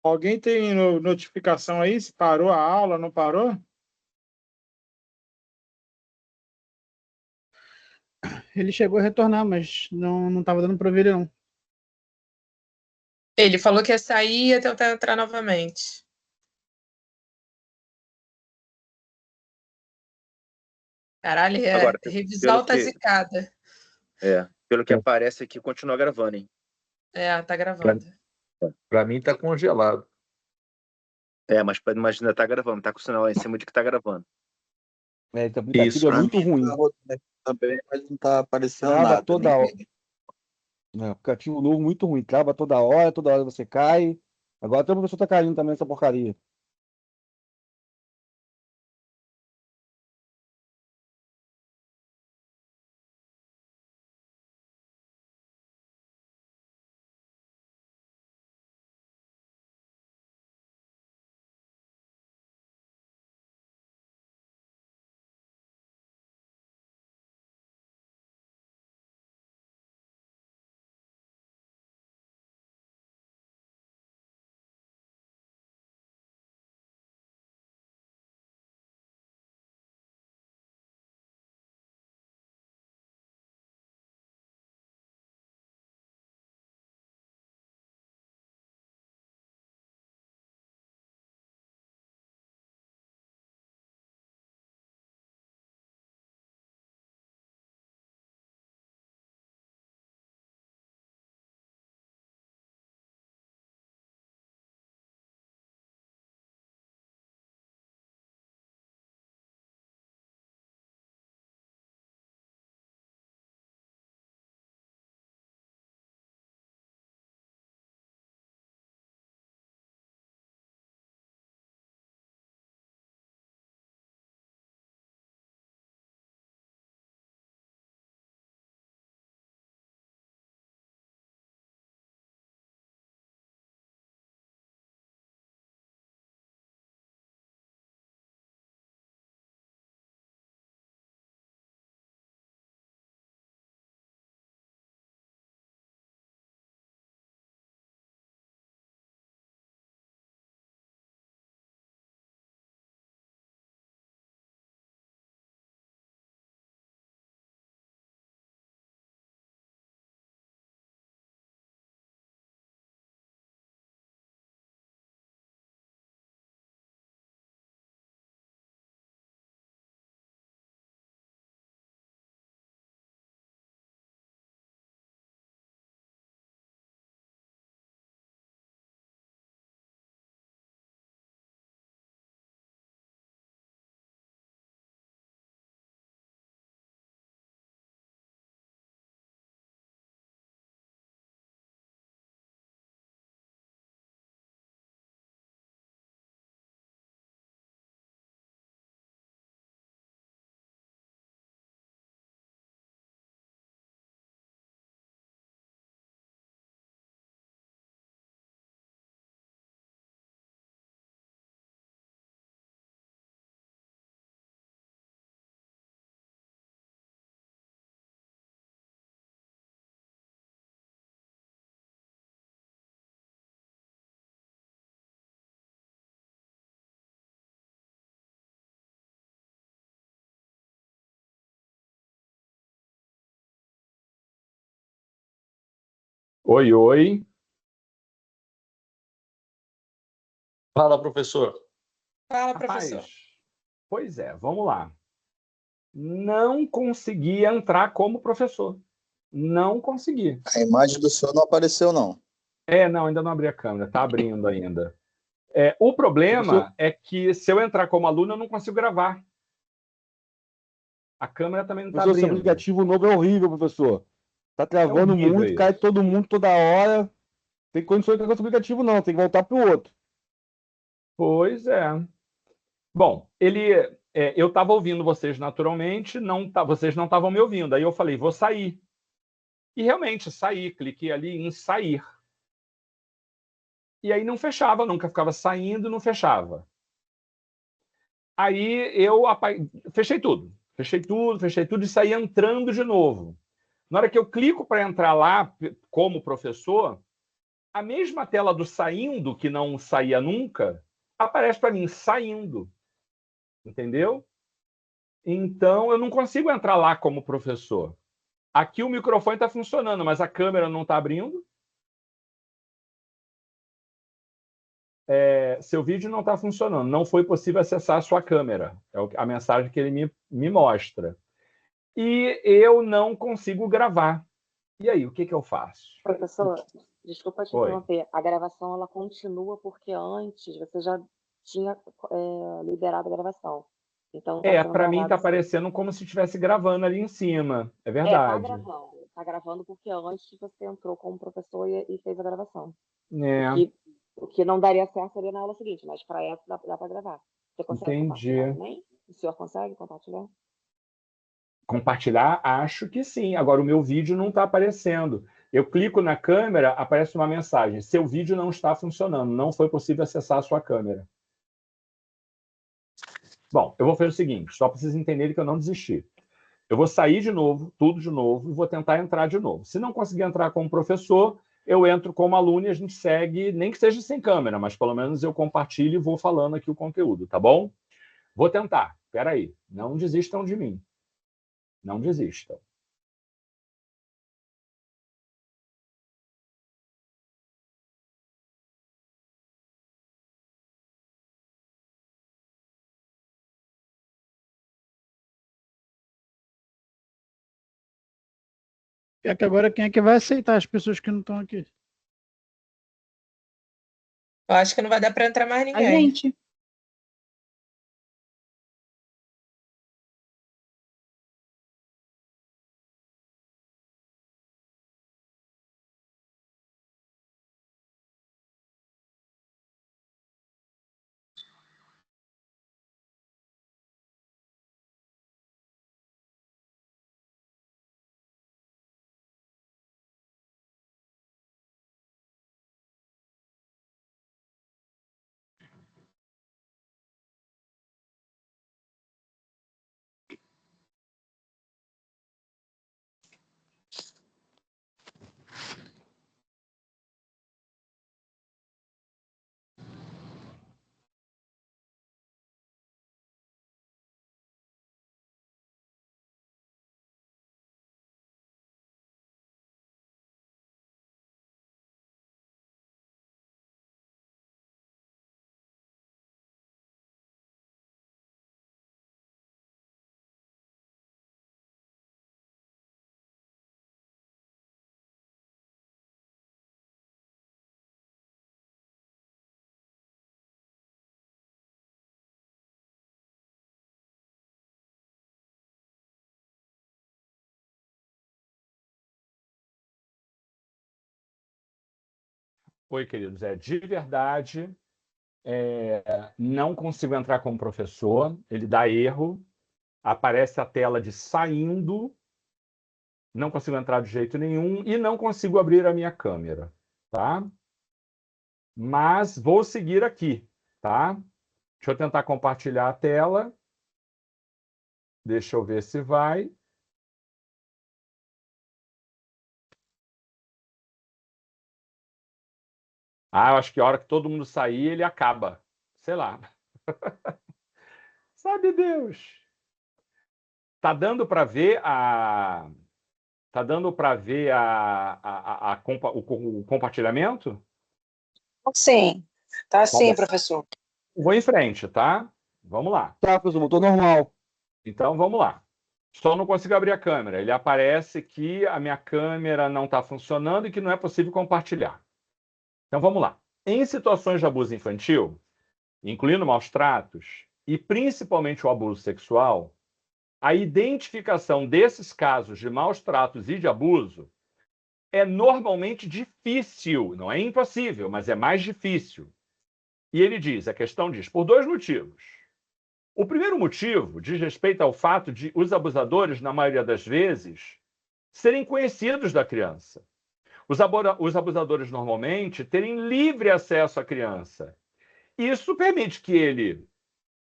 Alguém tem notificação aí se parou a aula, não parou? Ele chegou a retornar, mas não estava dando para ver ele, não. Ele falou que ia sair e ia tentar entrar novamente. Caralho, Agora, revisar tá zicada. Pelo que aparece aqui, continua gravando, hein? Tá gravando. Para mim tá congelado. Mas ainda tá gravando, tá com o sinal lá em cima de que tá gravando. Então, o aplicativo é muito ruim. Também, mas não tá aparecendo Trava nada. toda hora. Não, aplicativo novo muito ruim. Trava toda hora você cai. Agora até o professor tá caindo também essa porcaria. Oi, oi. Fala, professor. Fala, Rapaz, professor. pois é, vamos lá. Não consegui entrar como professor. Não consegui. A imagem do senhor não apareceu, não. Não, ainda não abri a câmera, tá abrindo ainda. O Professor, problema é que se eu entrar como aluno, eu não consigo gravar. A câmera também não está professor, esse abrindo. aplicativo novo é horrível, professor. Tá travando horrível muito, isso. cai todo mundo toda hora. Tem condições de entrar com esse aplicativo, não. Tem que voltar pro outro. Pois é. Bom, eu estava ouvindo vocês naturalmente, vocês não estavam me ouvindo. Aí eu falei, vou sair. E realmente saí, cliquei ali em sair. E aí não fechava, nunca ficava saindo, não fechava. Aí eu fechei tudo e saí entrando de novo. Na hora que eu clico para entrar lá como professor, a mesma tela do saindo, que não saía nunca, aparece para mim saindo. Entendeu? Então, eu não consigo entrar lá como professor. Aqui o microfone está funcionando, mas a câmera não está abrindo. Seu vídeo não está funcionando. Não foi possível acessar a sua câmera. É a mensagem que ele me mostra. E eu não consigo gravar. E aí, o que eu faço? Professor, desculpa te Oi. interromper. A gravação ela continua porque antes você já tinha liberado a gravação. Então está sendo Para mim gravado. está parecendo como se estivesse gravando ali em cima. É Tá verdade. gravando. Tá gravando porque antes você entrou como professor e fez a gravação. É, O que não daria certo ali na aula seguinte, mas para essa dá para gravar. Você consegue entendi. compartilhar também? O senhor consegue compartilhar? Compartilhar? Acho que sim. Agora, o meu vídeo não está aparecendo. Eu clico na câmera, aparece uma mensagem. Seu vídeo não está funcionando. Não foi possível acessar a sua câmera. Bom, eu vou fazer o seguinte, só para vocês entenderem que eu não desisti. Eu vou sair de novo, tudo de novo, e vou tentar entrar de novo. Se não conseguir entrar como professor, eu entro como aluno e a gente segue, nem que seja sem câmera, mas pelo menos eu compartilho e vou falando aqui o conteúdo, tá bom? Vou tentar. Espera aí. Não desistam de mim. Não desistam. É que agora quem é que vai aceitar as pessoas que não estão aqui? Eu acho que não vai dar para entrar mais A ninguém. gente. Oi, queridos. De verdade, não consigo entrar como professor. Ele dá erro. Aparece a tela de saindo. Não consigo entrar de jeito nenhum. E não consigo abrir a minha câmera. Tá? Mas vou seguir aqui. Tá? Deixa eu tentar compartilhar a tela. Deixa eu ver se vai. Eu acho que a hora que todo mundo sair, ele acaba. Sei lá. Sabe Deus. Tá dando para ver Tá dando para ver o compartilhamento? Sim, tá sim, bom. professor. Vou em frente, tá? Vamos lá. Tá, professor, voltou normal. Então, vamos lá. Só não consigo abrir a câmera. Ele aparece que a minha câmera não está funcionando e que não é possível compartilhar. Então, vamos lá. Em situações de abuso infantil, incluindo maus tratos e principalmente o abuso sexual, a identificação desses casos de maus tratos e de abuso é normalmente difícil. Não é impossível, mas é mais difícil. E ele diz, a questão diz, por 2 motivos. O primeiro motivo diz respeito ao fato de os abusadores, na maioria das vezes, serem conhecidos da criança. Os abusadores, normalmente, terem livre acesso à criança. Isso permite que ele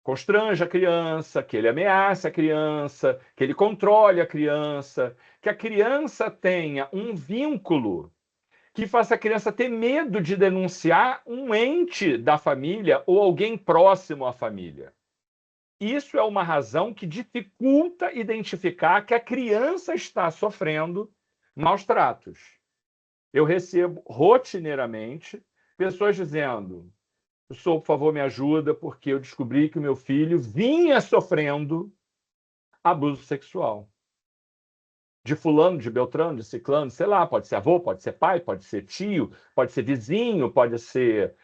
constranja a criança, que ele ameace a criança, que ele controle a criança, que a criança tenha um vínculo que faça a criança ter medo de denunciar um ente da família ou alguém próximo à família. Isso é uma razão que dificulta identificar que a criança está sofrendo maus tratos. Eu recebo rotineiramente pessoas dizendo: professor, por favor, me ajuda, porque eu descobri que o meu filho vinha sofrendo abuso sexual. De fulano, de beltrano, de ciclano, sei lá, pode ser avô, pode ser pai, pode ser tio, pode ser vizinho, pode ser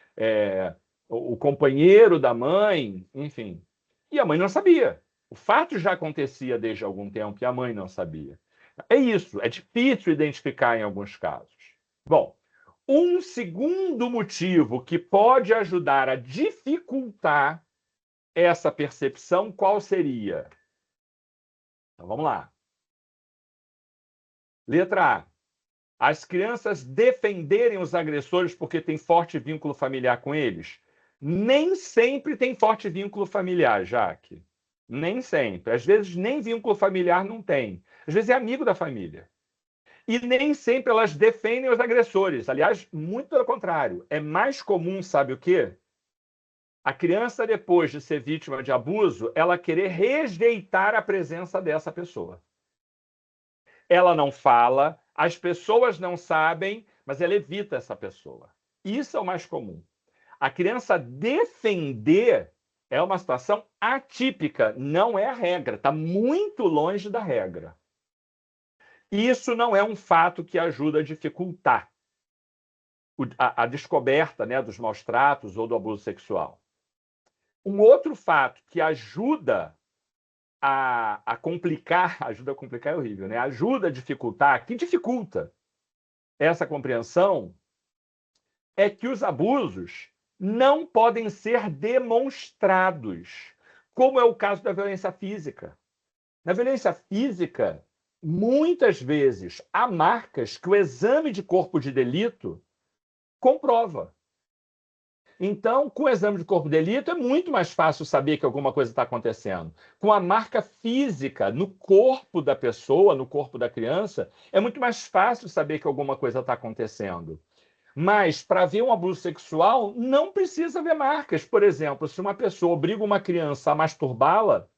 o companheiro da mãe, enfim. E a mãe não sabia. O fato já acontecia desde algum tempo e a mãe não sabia. É isso, é difícil identificar em alguns casos. Bom, um segundo motivo que pode ajudar a dificultar essa percepção, qual seria? Então, vamos lá. Letra A. As crianças defenderem os agressores porque têm forte vínculo familiar com eles? Nem sempre tem forte vínculo familiar, Jaque. Nem sempre. Às vezes, nem vínculo familiar não tem. Às vezes, é amigo da família. E nem sempre elas defendem os agressores. Aliás, muito pelo contrário. É mais comum, sabe o quê? A criança, depois de ser vítima de abuso, ela querer rejeitar a presença dessa pessoa. Ela não fala, as pessoas não sabem, mas ela evita essa pessoa. Isso é o mais comum. A criança defender é uma situação atípica, não é a regra, está muito longe da regra. Isso não é um fato que ajuda a dificultar a descoberta, né, dos maus tratos ou do abuso sexual. Um outro fato que ajuda a complicar, ajuda a complicar é horrível, né? Ajuda a dificultar, que dificulta essa compreensão, é que os abusos não podem ser demonstrados, como é o caso da violência física. Na violência física, muitas vezes há marcas que o exame de corpo de delito comprova. Então, com o exame de corpo de delito, é muito mais fácil saber que alguma coisa está acontecendo. Com a marca física no corpo da pessoa, no corpo da criança, é muito mais fácil saber que alguma coisa está acontecendo. Mas, para ver um abuso sexual, não precisa ver marcas. Por exemplo, se uma pessoa obriga uma criança a masturbá-la,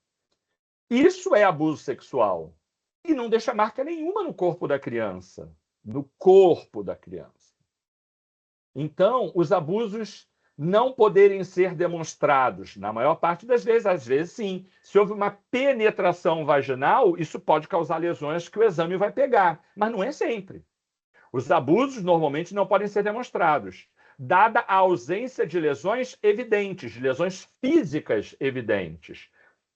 isso é abuso sexual. E não deixa marca nenhuma no corpo da criança. No corpo da criança. Então, os abusos não poderem ser demonstrados, na maior parte das vezes, às vezes sim. Se houve uma penetração vaginal, isso pode causar lesões que o exame vai pegar, mas não é sempre. Os abusos normalmente não podem ser demonstrados, dada a ausência de lesões evidentes, de lesões físicas evidentes.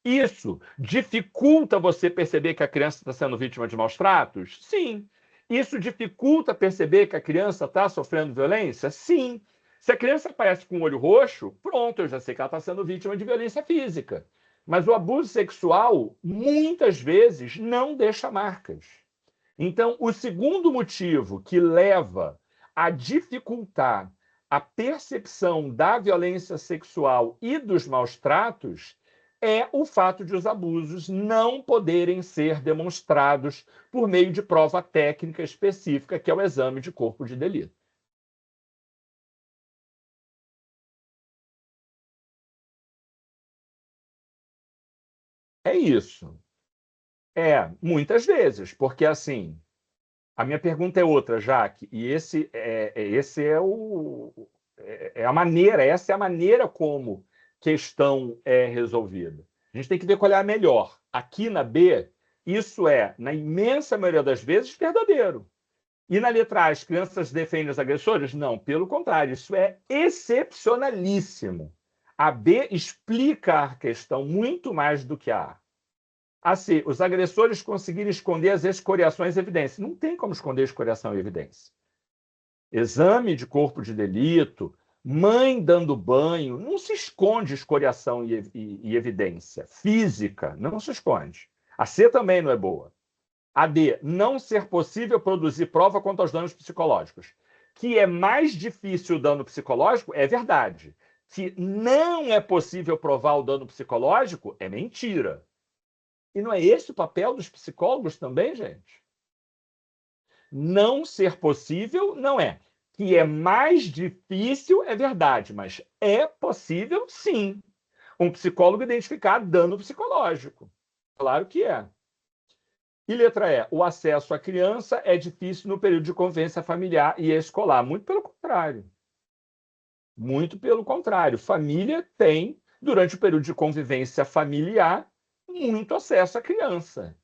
Isso dificulta você perceber que a criança está sendo vítima de maus tratos? Sim. Isso dificulta perceber que a criança está sofrendo violência? Sim. Se a criança aparece com o olho roxo, pronto, eu já sei que ela está sendo vítima de violência física. Mas o abuso sexual, muitas vezes, não deixa marcas. Então, o segundo motivo que leva a dificultar a percepção da violência sexual e dos maus tratos é o fato de os abusos não poderem ser demonstrados por meio de prova técnica específica, que é o exame de corpo de delito. É isso. Muitas vezes, porque assim, A minha pergunta é outra, Jaque, e essa é a maneira como questão é resolvida. A gente tem que ver qual é a melhor. Aqui na B, isso é, na imensa maioria das vezes, verdadeiro. E na letra A, as crianças defendem os agressores? Não, pelo contrário, isso é excepcionalíssimo. A B explica a questão muito mais do que a A. A C, os agressores conseguiram esconder as escoriações e evidências. Não tem como esconder escoriação e evidência. Exame de corpo de delito, mãe dando banho, não se esconde escoriação e evidência. Física, não se esconde. A C também não é boa. A D, não ser possível produzir prova quanto aos danos psicológicos. Que é mais difícil o dano psicológico, é verdade. Que não é possível provar o dano psicológico, é mentira. E não é esse o papel dos psicólogos também, gente? Não ser possível, não é. Que é mais difícil, é verdade, mas é possível, sim. Um psicólogo identificar dano psicológico. Claro que é. E letra E, o acesso à criança é difícil no período de convivência familiar e escolar. Muito pelo contrário. Muito pelo contrário. Família tem, durante o período de convivência familiar, muito acesso à criança.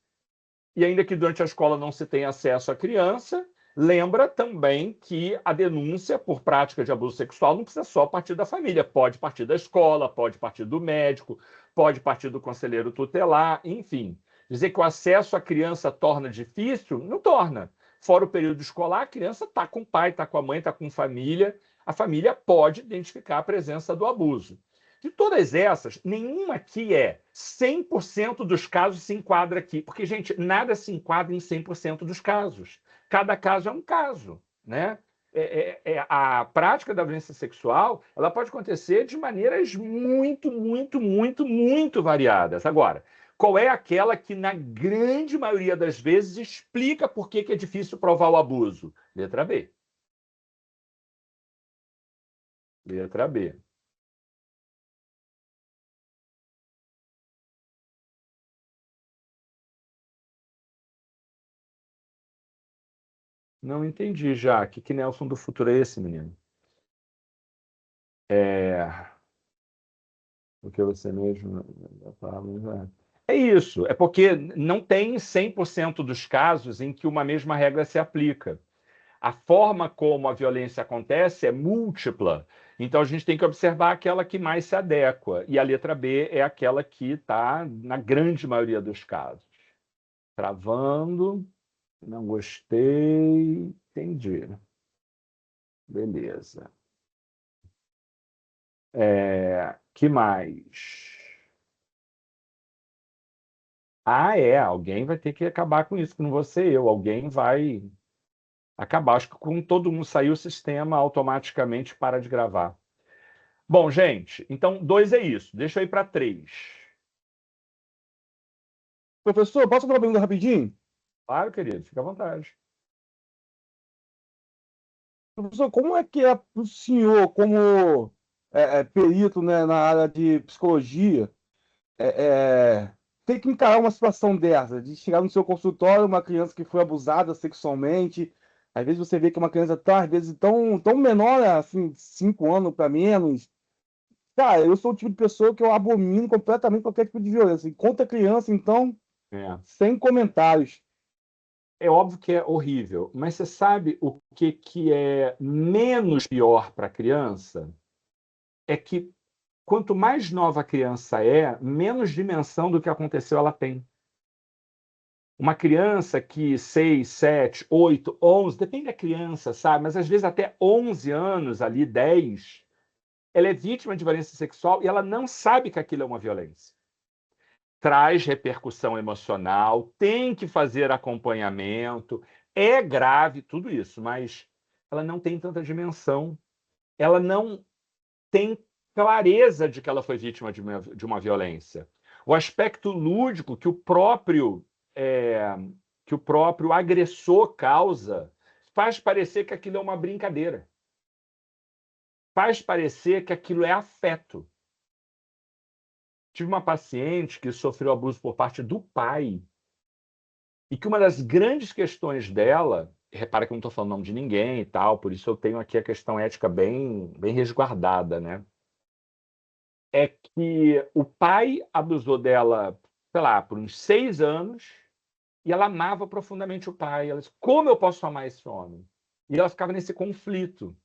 E ainda que durante a escola não se tenha acesso à criança, lembra também que a denúncia por prática de abuso sexual não precisa só partir da família, pode partir da escola, pode partir do médico, pode partir do conselheiro tutelar, enfim. Dizer que o acesso à criança torna difícil, não torna. Fora o período escolar, a criança está com o pai, está com a mãe, está com família, a família pode identificar a presença do abuso. De todas essas, nenhuma aqui é 100% dos casos se enquadra aqui. Porque, gente, nada se enquadra em 100% dos casos. Cada caso é um caso, né? A prática da violência sexual ela pode acontecer de maneiras muito, muito, muito, muito variadas. Agora, qual é aquela que, na grande maioria das vezes, explica por que é difícil provar o abuso? Letra B. Letra B. Não entendi, já. Que Nelson do futuro é esse, menino? Porque você mesmo... É isso. É porque não tem 100% dos casos em que uma mesma regra se aplica. A forma como a violência acontece é múltipla. Então, a gente tem que observar aquela que mais se adequa. E a letra B é aquela que está na grande maioria dos casos. Travando. Não gostei. Entendi. Beleza. Que mais? Alguém vai ter que acabar com isso, que não vou ser eu. Alguém vai acabar. Acho que com todo mundo sair, o sistema automaticamente para de gravar. Bom, gente, então 2 é isso. Deixa eu ir para 3. Professor, posso fazer uma pergunta rapidinho? Claro, querido, fica à vontade. Professor, como é que é para o senhor, como perito, né, na área de psicologia, ter que encarar uma situação dessa, de chegar no seu consultório uma criança que foi abusada sexualmente, às vezes você vê que uma criança tá, às vezes tão menor, assim, 5 anos para menos. Cara, eu sou o tipo de pessoa que eu abomino completamente qualquer tipo de violência. E contra a criança, então, sem comentários. É óbvio que é horrível, mas você sabe o que é menos pior para a criança? É que quanto mais nova a criança é, menos dimensão do que aconteceu ela tem. Uma criança que 6, 7, 8, 11, depende da criança, sabe? Mas às vezes até 11 anos, ali 10, ela é vítima de violência sexual e ela não sabe que aquilo é uma violência. Traz repercussão emocional, tem que fazer acompanhamento, é grave tudo isso, mas ela não tem tanta dimensão, ela não tem clareza de que ela foi vítima de uma violência. O aspecto lúdico que o próprio agressor causa faz parecer que aquilo é uma brincadeira. Faz parecer que aquilo é afeto. Tive uma paciente que sofreu abuso por parte do pai e que uma das grandes questões dela repara que eu não estou falando o nome de ninguém e tal, por isso eu tenho aqui a questão ética bem resguardada, né? É que o pai abusou dela, sei lá, por uns 6 anos, e ela amava profundamente o pai. Ela disse, como eu posso amar esse homem? E ela ficava nesse conflito.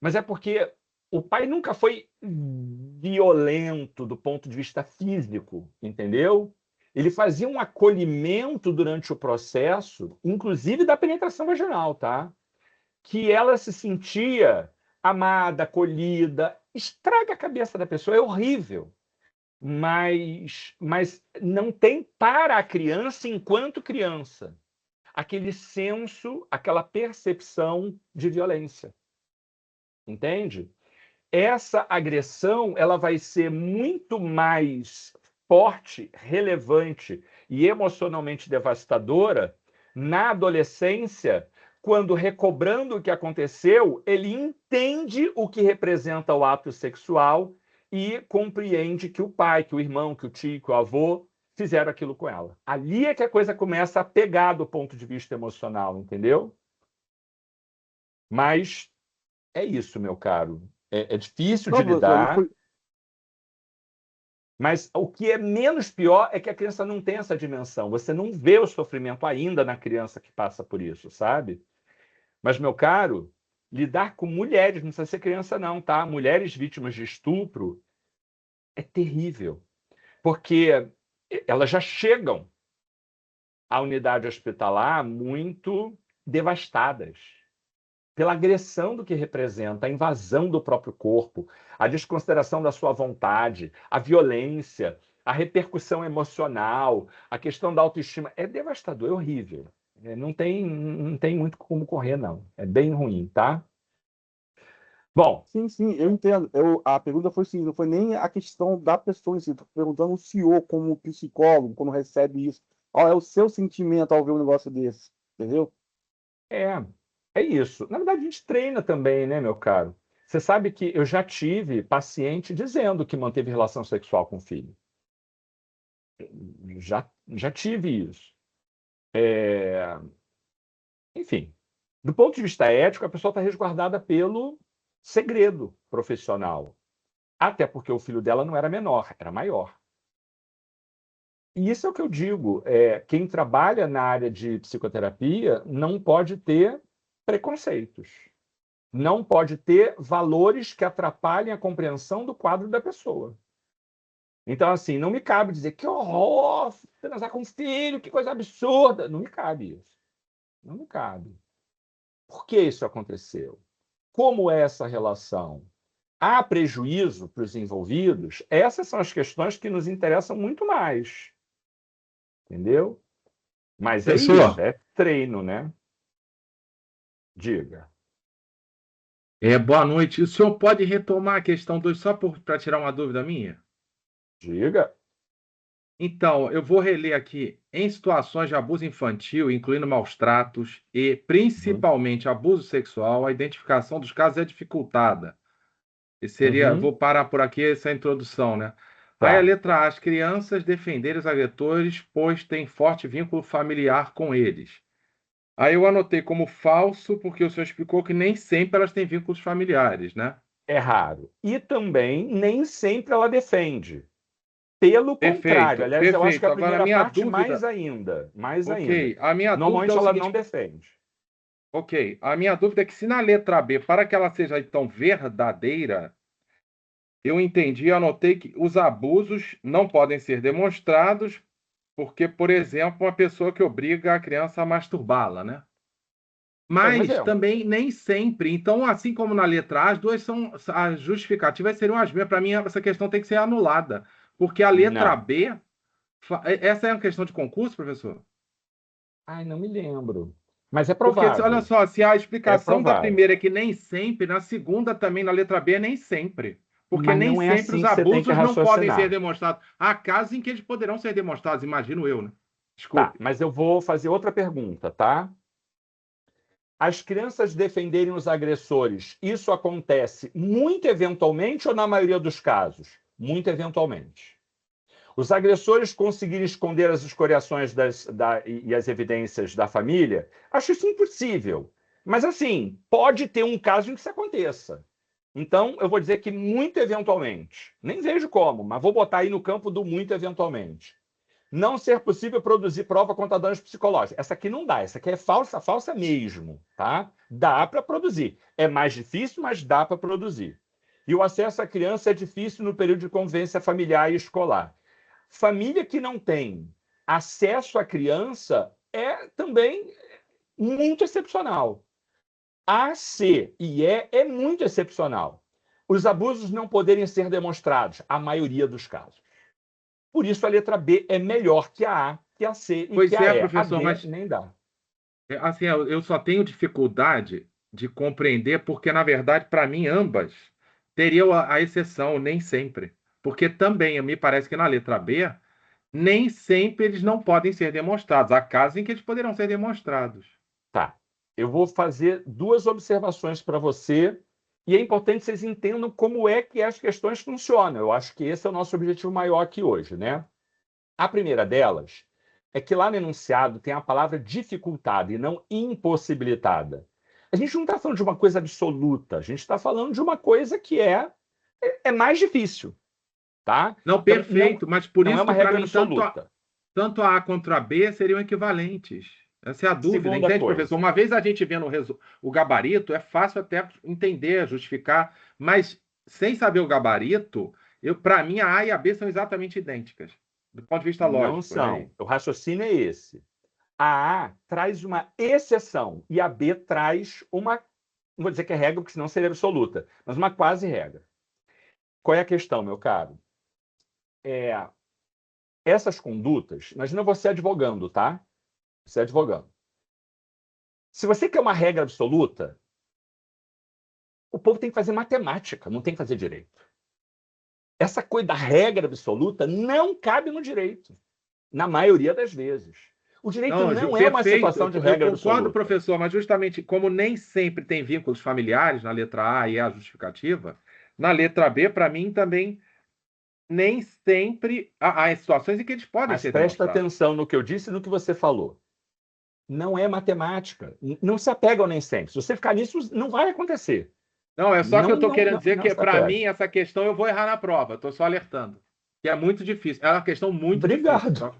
Mas é porque o pai nunca foi violento do ponto de vista físico, entendeu? Ele fazia um acolhimento durante o processo, inclusive da penetração vaginal, tá? Que ela se sentia amada, acolhida. Estraga a cabeça da pessoa, é horrível. Mas não tem para a criança, enquanto criança, aquele senso, aquela percepção de violência. Entende? Essa agressão ela vai ser muito mais forte, relevante e emocionalmente devastadora na adolescência, quando, recobrando o que aconteceu, ele entende o que representa o ato sexual e compreende que o pai, que o irmão, que o tio, que o avô fizeram aquilo com ela. Ali é que a coisa começa a pegar do ponto de vista emocional, entendeu? Mas é isso, meu caro. É difícil de lidar. Mas o que é menos pior é que a criança não tem essa dimensão. Você não vê o sofrimento ainda na criança que passa por isso, sabe? Mas, meu caro, lidar com mulheres, não precisa ser criança não, tá? Mulheres vítimas de estupro é terrível. Porque elas já chegam à unidade hospitalar muito devastadas pela agressão do que representa, a invasão do próprio corpo, a desconsideração da sua vontade, a violência, a repercussão emocional, a questão da autoestima. É devastador, é horrível. Não tem muito como correr, não. É bem ruim, tá? Bom. Sim, eu entendo. A pergunta foi assim, não foi nem a questão da pessoa em si. Estou perguntando o senhor, como psicólogo, quando recebe isso. Qual é o seu sentimento ao ver um negócio desse? Entendeu? É isso. Na verdade, a gente treina também, né, meu caro? Você sabe que eu já tive paciente dizendo que manteve relação sexual com o filho. Já tive isso. Enfim, do ponto de vista ético, a pessoa está resguardada pelo segredo profissional. Até porque o filho dela não era menor, era maior. E isso é o que eu digo. Quem trabalha na área de psicoterapia não pode ter preconceitos. Não pode ter valores que atrapalhem a compreensão do quadro da pessoa. Então, assim, não me cabe dizer que horror, transar com um filho, que coisa absurda. Não me cabe isso. Não me cabe. Por que isso aconteceu? Como é essa relação? Há prejuízo para os envolvidos? Essas são as questões que nos interessam muito mais. Entendeu? Mas é isso, é treino, né? Diga. Boa noite. O senhor pode retomar a questão 2 só para tirar uma dúvida minha? Diga. Então, eu vou reler aqui. Em situações de abuso infantil, incluindo maus tratos e principalmente abuso sexual, a identificação dos casos é dificultada. E seria, vou parar por aqui essa introdução, né? Tá. Aí a letra A, as crianças defenderem os agressores, pois têm forte vínculo familiar com eles. Aí eu anotei como falso, porque o senhor explicou que nem sempre elas têm vínculos familiares, né? É raro. E também nem sempre ela defende. Pelo contrário. Aliás, eu acho que a primeira parte mais ainda. Mais ainda. A minha Normalmente dúvida é o ela seguinte... não defende. Ok. A minha dúvida é que se na letra B, para que ela seja então verdadeira, eu entendi e anotei que os abusos não podem ser demonstrados porque, por exemplo, uma pessoa que obriga a criança a masturbá-la, né? Mas também nem sempre. Então, assim como na letra A, as justificativas seriam as mesmas. Para mim, essa questão tem que ser anulada. Porque a letra B... Essa é uma questão de concurso, professor? Ai, não me lembro. Mas é provável. Porque, olha só, se a explicação da primeira é que nem sempre, na segunda também, na letra B, é nem sempre. Porque mas nem não é sempre assim os abusos não podem ser demonstrados. Há casos em que eles poderão ser demonstrados, imagino eu, né? Desculpa. Tá, mas eu vou fazer outra pergunta, tá? As crianças defenderem os agressores, isso acontece muito eventualmente ou na maioria dos casos? Muito eventualmente. Os agressores conseguirem esconder as escoriações e as evidências da família, acho isso impossível. Mas, assim, pode ter um caso em que isso aconteça. Então, eu vou dizer que muito eventualmente, nem vejo como, mas vou botar aí no campo do muito eventualmente. Não ser possível produzir prova contra danos psicológicos. Essa aqui não dá, essa aqui é falsa, falsa mesmo, tá? Dá para produzir. É mais difícil, mas dá para produzir. E o acesso à criança é difícil no período de convivência familiar e escolar. Família que não tem acesso à criança é também muito excepcional. A, C e E é muito excepcional. Os abusos não poderem ser demonstrados, a maioria dos casos. Por isso, a letra B é melhor que a A, que a C e Pois que a E. professor, a B mas nem dá. assim, eu só tenho dificuldade de compreender, porque, na verdade, para mim, ambas teriam a exceção, nem sempre. Porque também, me parece que na letra B, nem sempre eles não podem ser demonstrados. Há casos em que eles poderão ser demonstrados. Tá. Eu vou fazer duas observações para você, e é importante que vocês entendam como é que as questões funcionam. Eu acho que esse é o nosso objetivo maior aqui hoje, né? A primeira delas é que lá no enunciado tem a palavra dificultada e não impossibilitada. A gente não está falando de uma coisa absoluta, a gente está falando de uma coisa que é mais difícil. Tá? Não, perfeito, não, mas por não isso é uma que para regra mim absoluta. tanto a A quanto a B seriam equivalentes. Essa é a dúvida, Segunda entende, coisa. professor? Uma vez a gente vendo o gabarito, é fácil até entender, justificar, mas sem saber o gabarito, para mim a A e a B são exatamente idênticas, do ponto de vista lógico. Não são. O raciocínio é esse. A A traz uma exceção e a B traz uma, não vou dizer que é regra, porque senão seria absoluta, mas uma quase regra. Qual é a questão, meu caro? Essas condutas, imagina você advogando, tá? Você advogando. Se você quer uma regra absoluta, o povo tem que fazer matemática, não tem que fazer direito. Essa coisa da regra absoluta não cabe no direito, na maioria das vezes. O direito não é uma situação de regra absoluta. Eu concordo, professor, mas justamente como nem sempre tem vínculos familiares na letra A e é a justificativa, na letra B, para mim, também nem sempre há situações em que eles podem ser presta demonstrados. atenção no que eu disse e no que você falou. Não é matemática. Não se apega ao nem sempre. Se você ficar nisso, não vai acontecer. Não, é só que eu estou querendo dizer que, para mim, essa questão eu vou errar na prova. Estou só alertando. Que é muito difícil. É uma questão muito difícil. Obrigado.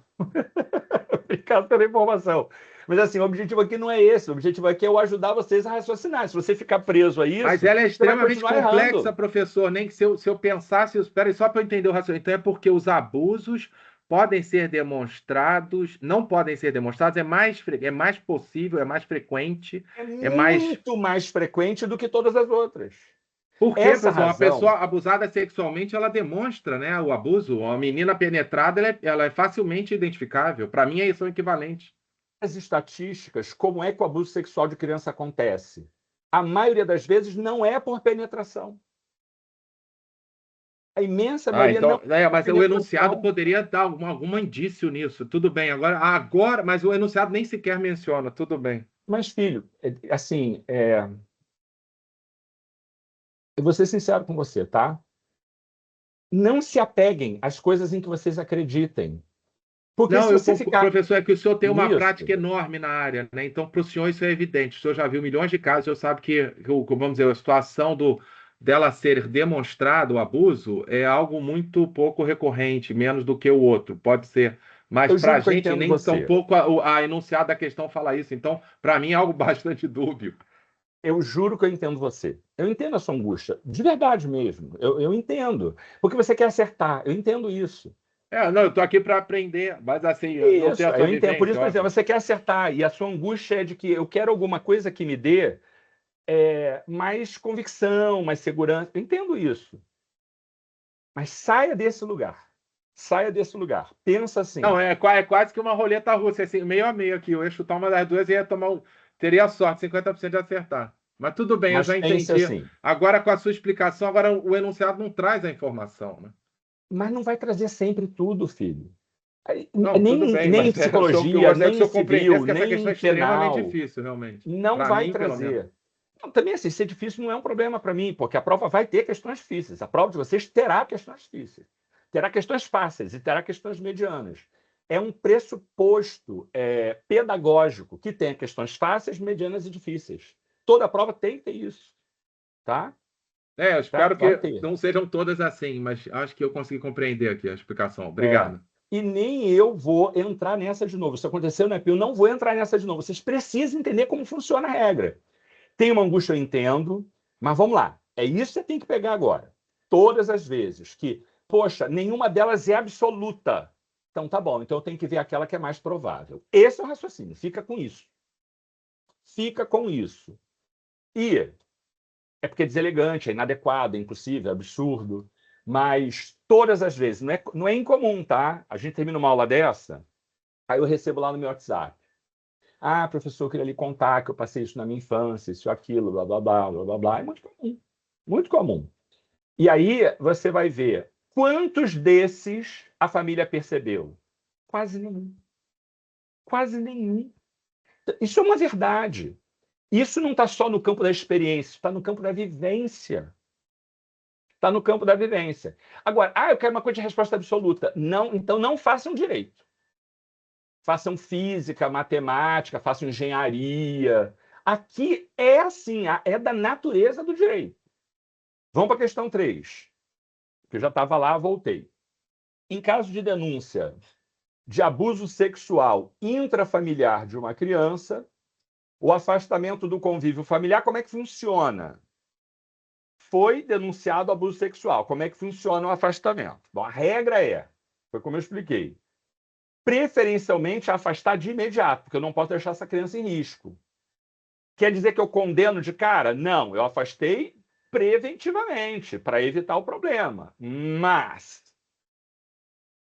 Obrigado pela informação. Mas, assim, o objetivo aqui não é esse. O objetivo aqui é eu ajudar vocês a raciocinar. Se você ficar preso a isso... Mas ela é extremamente complexa, errando. professor. Nem que se eu pensasse... Espera aí, só para eu entender o raciocínio. Então é porque os abusos podem ser demonstrados, não podem ser demonstrados, é mais possível, é mais frequente. É muito mais frequente do que todas as outras. Porque, professor, uma pessoa abusada sexualmente, ela demonstra, né, o abuso. Uma menina penetrada, ela é facilmente identificável. Para mim, são equivalentes. As estatísticas, como é que o abuso sexual de criança acontece? A maioria das vezes não é por penetração. A imensa maioria então, não. Mas o enunciado poderia dar algum indício nisso. Tudo bem. Agora, mas o enunciado nem sequer menciona. Tudo bem. Mas, filho, assim, eu vou ser sincero com você, tá? Não se apeguem às coisas em que vocês acreditem. Porque não, se você ficar... professor, é que o senhor tem uma prática enorme na área, né? Então, para o senhor isso é evidente. O senhor já viu milhões de casos, o senhor sabe que vamos dizer, a situação dela ser demonstrado o abuso é algo muito pouco recorrente, menos do que o outro, pode ser. Mas para a gente nem tão pouco a enunciado da questão fala isso. Então, para mim é algo bastante dúbio. Eu juro que eu entendo você. Eu entendo a sua angústia, de verdade mesmo. Eu entendo. Porque você quer acertar, eu entendo isso. Não, eu estou aqui para aprender, mas assim, eu não tenho a sua entendo. Por isso, por exemplo, você quer acertar, e a sua angústia é de que eu quero alguma coisa que me dê mais convicção, mais segurança. Eu entendo isso. Mas saia desse lugar. Saia desse lugar. Pensa assim. Não, é quase que uma roleta russa, assim, meio a meio aqui. Eu ia chutar uma das duas e ia teria sorte, 50% de acertar. Mas tudo bem, eu já entendi. Assim. Agora, com a sua explicação, agora o enunciado não traz a informação, né? Mas não vai trazer sempre tudo, filho. Não, nem psicologia, nem civil, nem essa questão é extremamente difícil, realmente. Não vai trazer. Não, também, assim, ser difícil não é um problema para mim, porque a prova vai ter questões difíceis. A prova de vocês terá questões difíceis. Terá questões fáceis e terá questões medianas. É um pressuposto pedagógico que tem questões fáceis, medianas e difíceis. Toda prova tem que ter isso. Tá? Eu espero que não sejam todas assim, mas acho que eu consegui compreender aqui a explicação. Obrigado. E nem eu vou entrar nessa de novo. Isso aconteceu na EPI, eu não vou entrar nessa de novo. Vocês precisam entender como funciona a regra. Tem uma angústia, eu entendo, mas vamos lá. É isso que você tem que pegar agora. Todas as vezes que, poxa, nenhuma delas é absoluta. Então tá bom, então eu tenho que ver aquela que é mais provável. Esse é o raciocínio, fica com isso. Fica com isso. E é porque é deselegante, é inadequado, é impossível, é absurdo. Mas todas as vezes, não é incomum, tá? A gente termina uma aula dessa, aí eu recebo lá no meu WhatsApp. Ah, professor, eu queria lhe contar que eu passei isso na minha infância, isso, aquilo, blá, blá, blá, blá, blá, blá. É muito comum. Muito comum. E aí você vai ver quantos desses a família percebeu. Quase nenhum. Quase nenhum. Isso é uma verdade. Isso não está só no campo da experiência, está no campo da vivência. Está no campo da vivência. Agora, eu quero uma coisa de resposta absoluta. Não, então não façam direito. Façam física, matemática, façam engenharia. Aqui é assim, é da natureza do direito. Vamos para a questão 3, que eu já estava lá, voltei. Em caso de denúncia de abuso sexual intrafamiliar de uma criança, o afastamento do convívio familiar, como é que funciona? Foi denunciado abuso sexual. Como é que funciona o afastamento? Bom, a regra foi como eu expliquei, preferencialmente afastar de imediato, porque eu não posso deixar essa criança em risco. Quer dizer que eu condeno de cara? Não, eu afastei preventivamente, para evitar o problema. Mas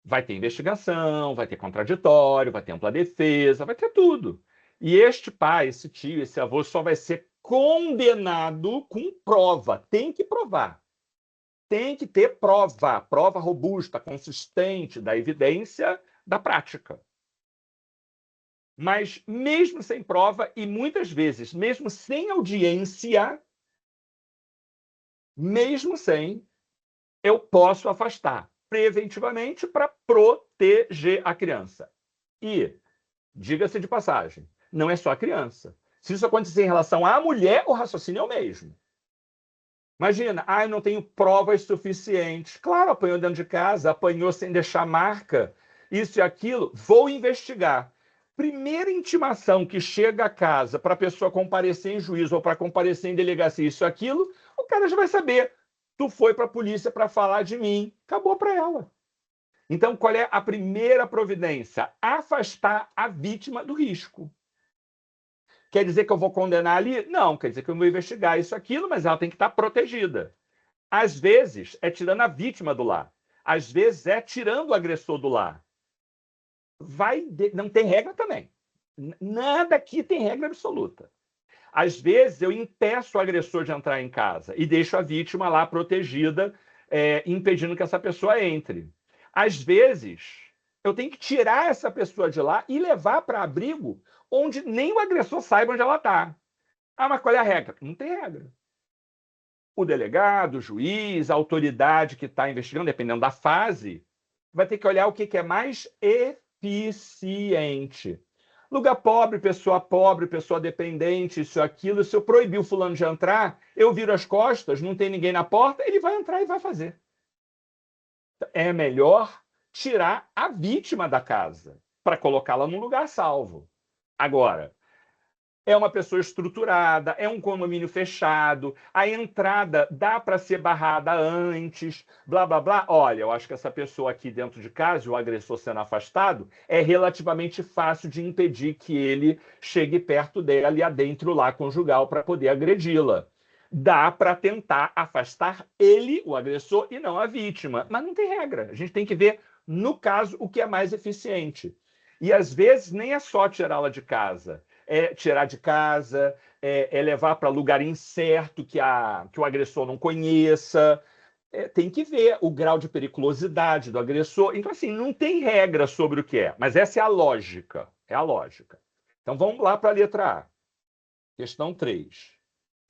vai ter investigação, vai ter contraditório, vai ter ampla defesa, vai ter tudo. E este pai, esse tio, esse avô só vai ser condenado com prova. Tem que provar. Tem que ter prova. Prova robusta, consistente da evidência da prática. Mas mesmo sem prova, e muitas vezes, mesmo sem audiência, mesmo sem, eu posso afastar preventivamente para proteger a criança. E, diga-se de passagem, não é só a criança. Se isso acontecer em relação à mulher, o raciocínio é o mesmo. Imagina, eu não tenho provas suficientes. Claro, apanhou dentro de casa, apanhou sem deixar marca, isso e aquilo, vou investigar. Primeira intimação que chega a casa para a pessoa comparecer em juízo ou para comparecer em delegacia, isso e aquilo, o cara já vai saber. Tu foi para a polícia para falar de mim. Acabou para ela. Então, qual é a primeira providência? Afastar a vítima do risco. Quer dizer que eu vou condenar ali? Não, quer dizer que eu vou investigar isso, aquilo, mas ela tem que estar protegida. Às vezes, é tirando a vítima do lar. Às vezes, é tirando o agressor do lar. Não tem regra também. Nada aqui tem regra absoluta. Às vezes, eu impeço o agressor de entrar em casa e deixo a vítima lá protegida, impedindo que essa pessoa entre. Às vezes, eu tenho que tirar essa pessoa de lá e levar para abrigo onde nem o agressor saiba onde ela está. Mas qual é a regra? Não tem regra. O delegado, o juiz, a autoridade que está investigando, dependendo da fase, vai ter que olhar o que é mais eficiente. Lugar pobre, pessoa dependente, isso e aquilo. Se eu proibir o fulano de entrar, eu viro as costas, não tem ninguém na porta, ele vai entrar e vai fazer. É melhor tirar a vítima da casa para colocá-la num lugar salvo. Agora, é uma pessoa estruturada, é um condomínio fechado, a entrada dá para ser barrada antes, blá, blá, blá. Olha, eu acho que essa pessoa aqui dentro de casa, o agressor sendo afastado, é relativamente fácil de impedir que ele chegue perto dela e adentre o lar conjugal para poder agredi-la. Dá para tentar afastar ele, o agressor, e não a vítima. Mas não tem regra. A gente tem que ver, no caso, o que é mais eficiente. E, às vezes, nem é só tirá-la de casa. É tirar de casa, é levar para lugar incerto que o agressor não conheça. Tem que ver o grau de periculosidade do agressor. Então, assim, não tem regra sobre o que é, mas essa é a lógica. É a lógica. Então, vamos lá para a letra A. Questão 3.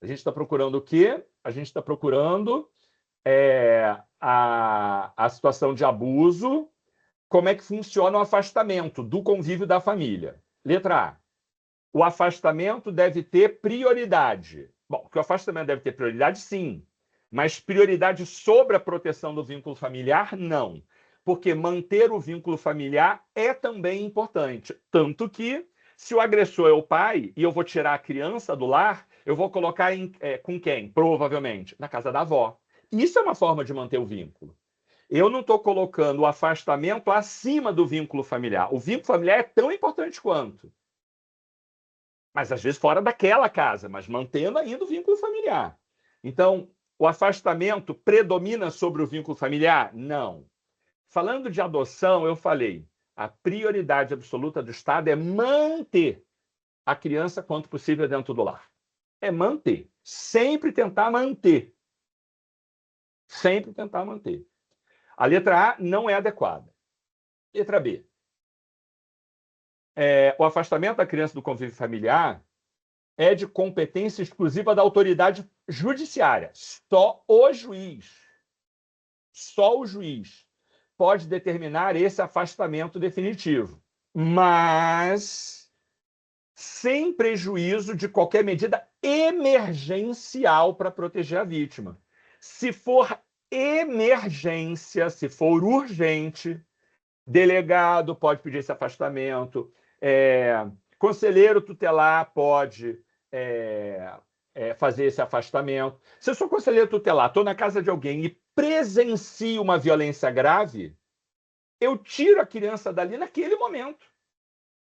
A gente está procurando o quê? A gente está procurando a situação de abuso, como é que funciona o afastamento do convívio da família. Letra A. O afastamento deve ter prioridade. Bom, que o afastamento deve ter prioridade, sim. Mas prioridade sobre a proteção do vínculo familiar, não. Porque manter o vínculo familiar é também importante. Tanto que, se o agressor é o pai e eu vou tirar a criança do lar, eu vou colocar com quem? Provavelmente na casa da avó. Isso é uma forma de manter o vínculo. Eu não estou colocando o afastamento acima do vínculo familiar. O vínculo familiar é tão importante quanto. Mas, às vezes, fora daquela casa, mas mantendo ainda o vínculo familiar. Então, o afastamento predomina sobre o vínculo familiar? Não. Falando de adoção, eu falei, a prioridade absoluta do Estado é manter a criança quanto possível dentro do lar. É manter. Sempre tentar manter. Sempre tentar manter. A letra A não é adequada. Letra B. O afastamento da criança do convívio familiar é de competência exclusiva da autoridade judiciária. Só o juiz pode determinar esse afastamento definitivo, mas sem prejuízo de qualquer medida emergencial para proteger a vítima. Se for emergência, se for urgente, delegado pode pedir esse afastamento, conselheiro tutelar pode fazer esse afastamento. Se eu sou conselheiro tutelar, estou na casa de alguém e presencio uma violência grave, eu tiro a criança dali naquele momento.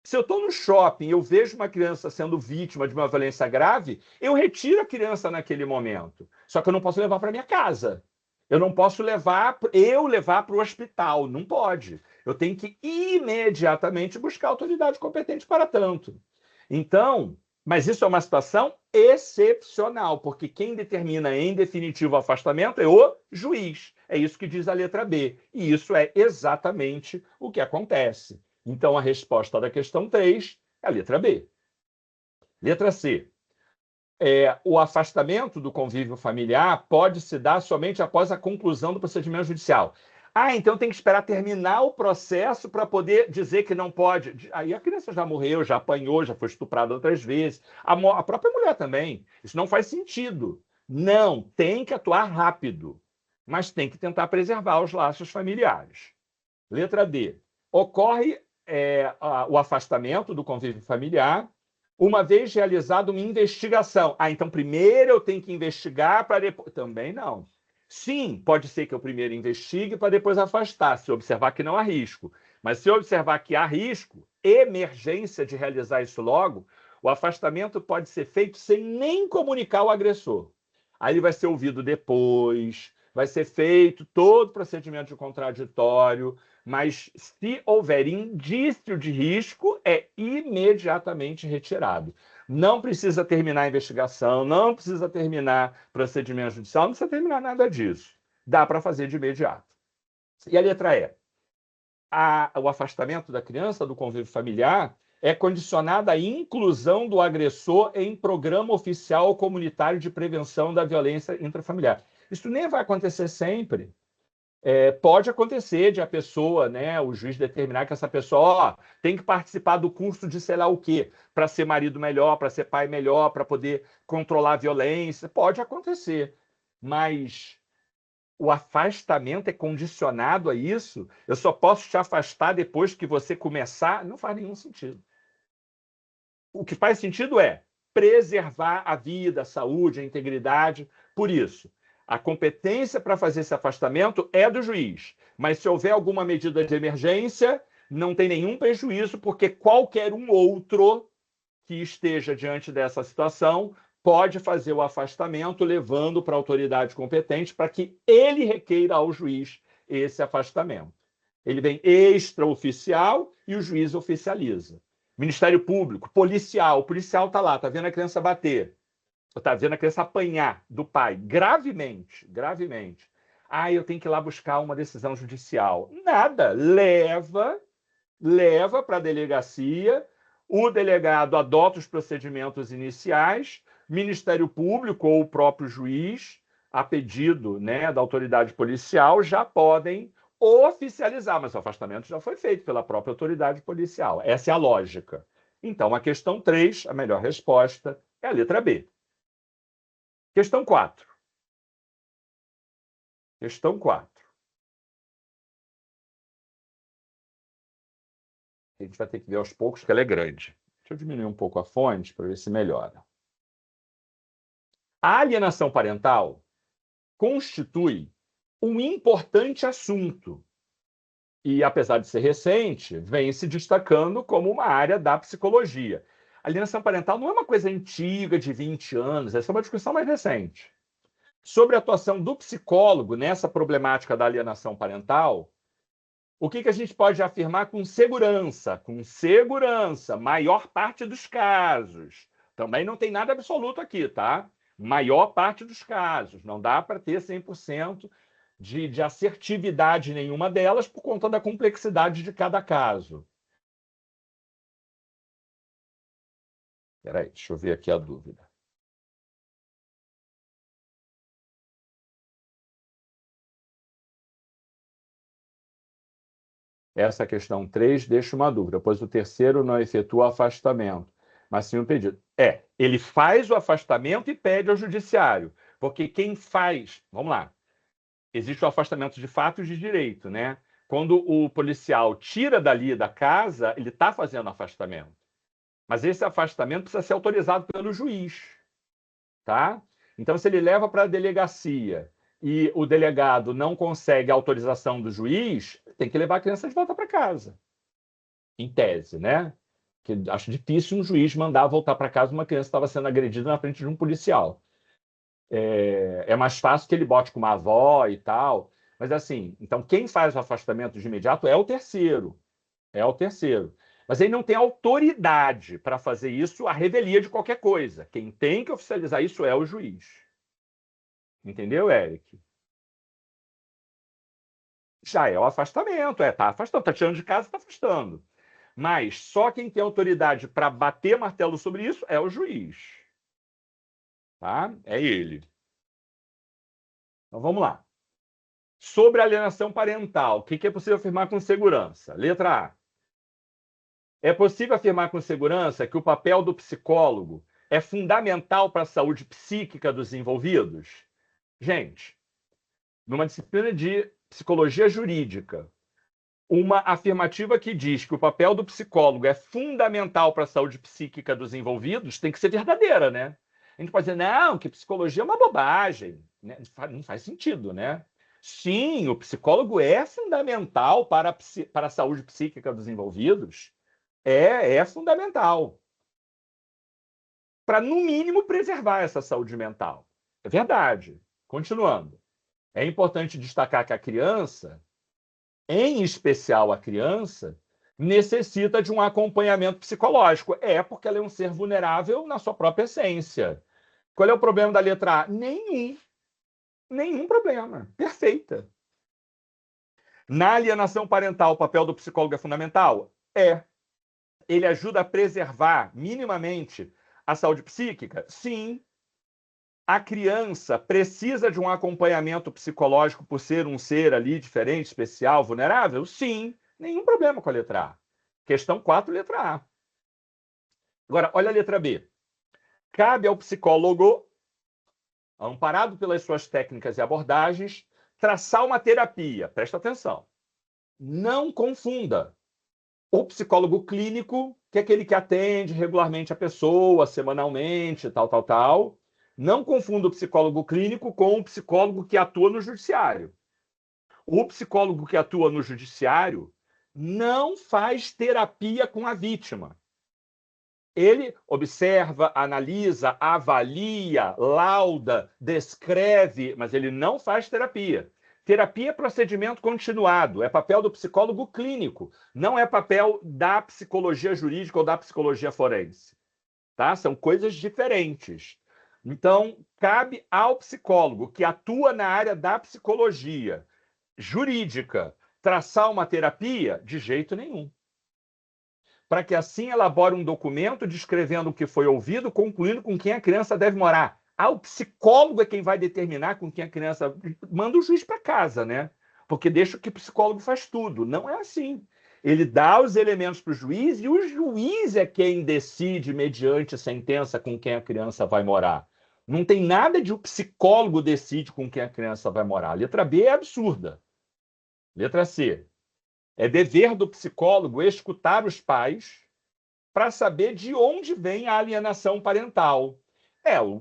Se eu estou no shopping e eu vejo uma criança sendo vítima de uma violência grave, eu retiro a criança naquele momento. Só que eu não posso levar para minha casa. Eu não posso levar para o hospital. Não pode. Eu tenho que imediatamente buscar autoridade competente para tanto. Então, mas isso é uma situação excepcional, porque quem determina em definitivo o afastamento é o juiz. É isso que diz a letra B. E isso é exatamente o que acontece. Então, a resposta da questão 3 é a letra B. Letra C. O afastamento do convívio familiar pode se dar somente após a conclusão do procedimento judicial. Então tem que esperar terminar o processo para poder dizer que não pode. Aí a criança já morreu, já apanhou, já foi estuprada outras vezes. A própria mulher também. Isso não faz sentido. Não, tem que atuar rápido, mas tem que tentar preservar os laços familiares. Letra D. Ocorre o afastamento do convívio familiar uma vez realizada uma investigação. Então primeiro eu tenho que investigar para depois... Também não. Sim, pode ser que eu primeiro investigue para depois afastar, se observar que não há risco. Mas se eu observar que há risco, emergência de realizar isso logo, o afastamento pode ser feito sem nem comunicar o agressor. Aí ele vai ser ouvido depois, vai ser feito todo o procedimento de contraditório, mas se houver indício de risco, é imediatamente retirado. Não precisa terminar a investigação, não precisa terminar procedimento judicial, não precisa terminar nada disso. Dá para fazer de imediato. E a letra E. O afastamento da criança do convívio familiar é condicionado à inclusão do agressor em programa oficial comunitário de prevenção da violência intrafamiliar. Isso nem vai acontecer sempre. Pode acontecer de a pessoa, o juiz determinar que essa pessoa tem que participar do curso de sei lá o quê, para ser marido melhor, para ser pai melhor, para poder controlar a violência. Pode acontecer, mas o afastamento é condicionado a isso. Eu só posso te afastar depois que você começar. Não faz nenhum sentido. O que faz sentido é preservar a vida, a saúde, a integridade. Por isso, a competência para fazer esse afastamento é do juiz, mas se houver alguma medida de emergência, não tem nenhum prejuízo, porque qualquer um outro que esteja diante dessa situação pode fazer o afastamento, levando para a autoridade competente para que ele requeira ao juiz esse afastamento. Ele vem extraoficial e o juiz oficializa. Ministério Público, policial, o policial está lá, está vendo a criança bater. Está vendo a criança apanhar do pai, gravemente. Eu tenho que ir lá buscar uma decisão judicial. Nada. Leva para a delegacia, o delegado adota os procedimentos iniciais, Ministério Público ou o próprio juiz a pedido, né, da autoridade policial, já podem oficializar, mas o afastamento já foi feito pela própria autoridade policial. Essa é a lógica. Então, a questão 3, a melhor resposta é a letra B. Questão 4. Questão 4. A gente vai ter que ver aos poucos que ela é grande. Deixa eu diminuir um pouco a fonte para ver se melhora. A alienação parental constitui um importante assunto e, apesar de ser recente, vem se destacando como uma área da psicologia. A alienação parental não é uma coisa antiga, de 20 anos, essa é uma discussão mais recente. Sobre a atuação do psicólogo nessa problemática da alienação parental, o que a gente pode afirmar com segurança? Com segurança, maior parte dos casos. Também não tem nada absoluto aqui, tá? Maior parte dos casos. Não dá para ter 100% de assertividade em nenhuma delas por conta da complexidade de cada caso. Espera aí, deixa eu ver aqui a dúvida. Essa questão 3 deixa uma dúvida, pois o terceiro não efetua afastamento, mas sim o pedido. Ele faz o afastamento e pede ao judiciário, porque quem faz... Vamos lá. Existe o afastamento de fato e de direito, né? Quando o policial tira dali da casa, ele está fazendo afastamento. Mas esse afastamento precisa ser autorizado pelo juiz, tá? Então, se ele leva para a delegacia e o delegado não consegue a autorização do juiz, tem que levar a criança de volta para casa. Em tese, né? Que acho difícil um juiz mandar voltar para casa uma criança que estava sendo agredida na frente de um policial. É mais fácil que ele bote com uma avó e tal. Mas assim, então quem faz o afastamento de imediato é o terceiro. É o terceiro. Mas ele não tem autoridade para fazer isso à revelia de qualquer coisa. Quem tem que oficializar isso é o juiz. Entendeu, Eric? Já é o afastamento, tá afastando, tá tirando de casa, tá afastando. Mas só quem tem autoridade para bater martelo sobre isso é o juiz. Tá? É ele. Então vamos lá. Sobre a alienação parental, o que é possível afirmar com segurança? Letra A. É possível afirmar com segurança que o papel do psicólogo é fundamental para a saúde psíquica dos envolvidos? Gente, numa disciplina de psicologia jurídica, uma afirmativa que diz que o papel do psicólogo é fundamental para a saúde psíquica dos envolvidos tem que ser verdadeira, né? A gente pode dizer, não, que psicologia é uma bobagem. Né? Não faz sentido, né? Sim, o psicólogo é fundamental para a saúde psíquica dos envolvidos. É fundamental. Para, no mínimo, preservar essa saúde mental. É verdade. Continuando. É importante destacar que a criança, em especial a criança, necessita de um acompanhamento psicológico. Porque ela é um ser vulnerável na sua própria essência. Qual é o problema da letra A? Nenhum. Nenhum problema. Perfeita. Na alienação parental, o papel do psicólogo é fundamental? Ele ajuda a preservar minimamente a saúde psíquica? Sim. A criança precisa de um acompanhamento psicológico por ser um ser ali diferente, especial, vulnerável? Sim. Nenhum problema com a letra A. Questão 4, letra A. Agora, olha a letra B. Cabe ao psicólogo, amparado pelas suas técnicas e abordagens, traçar uma terapia. Presta atenção. Não confunda. O psicólogo clínico, que é aquele que atende regularmente a pessoa, semanalmente, tal. Não confunda o psicólogo clínico com o psicólogo que atua no judiciário. O psicólogo que atua no judiciário não faz terapia com a vítima. Ele observa, analisa, avalia, lauda, descreve, mas ele não faz terapia. Terapia é procedimento continuado, é papel do psicólogo clínico, não é papel da psicologia jurídica ou da psicologia forense. Tá? São coisas diferentes. Então, cabe ao psicólogo que atua na área da psicologia jurídica traçar uma terapia? De jeito nenhum. Para que assim elabore um documento descrevendo o que foi ouvido, concluindo com quem a criança deve morar. O psicólogo é quem vai determinar com quem a criança... Manda o juiz para casa, né? Porque deixa que o psicólogo faz tudo. Não é assim. Ele dá os elementos para o juiz e o juiz é quem decide, mediante sentença, com quem a criança vai morar. Não tem nada de o psicólogo decide com quem a criança vai morar. A letra B é absurda. Letra C. É dever do psicólogo escutar os pais para saber de onde vem a alienação parental.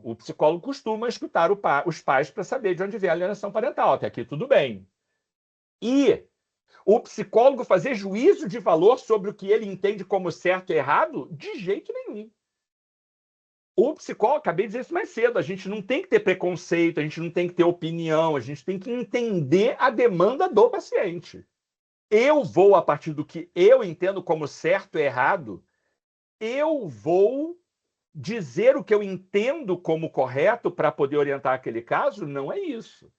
O psicólogo costuma escutar os pais para saber de onde vem a alienação parental. Até aqui tudo bem. E o psicólogo fazer juízo de valor sobre o que ele entende como certo e errado? De jeito nenhum. O psicólogo, acabei de dizer isso mais cedo, a gente não tem que ter preconceito, a gente não tem que ter opinião, a gente tem que entender a demanda do paciente. Eu vou, a partir do que eu entendo como certo e errado, eu vou dizer o que eu entendo como correto para poder orientar aquele caso? Não é isso.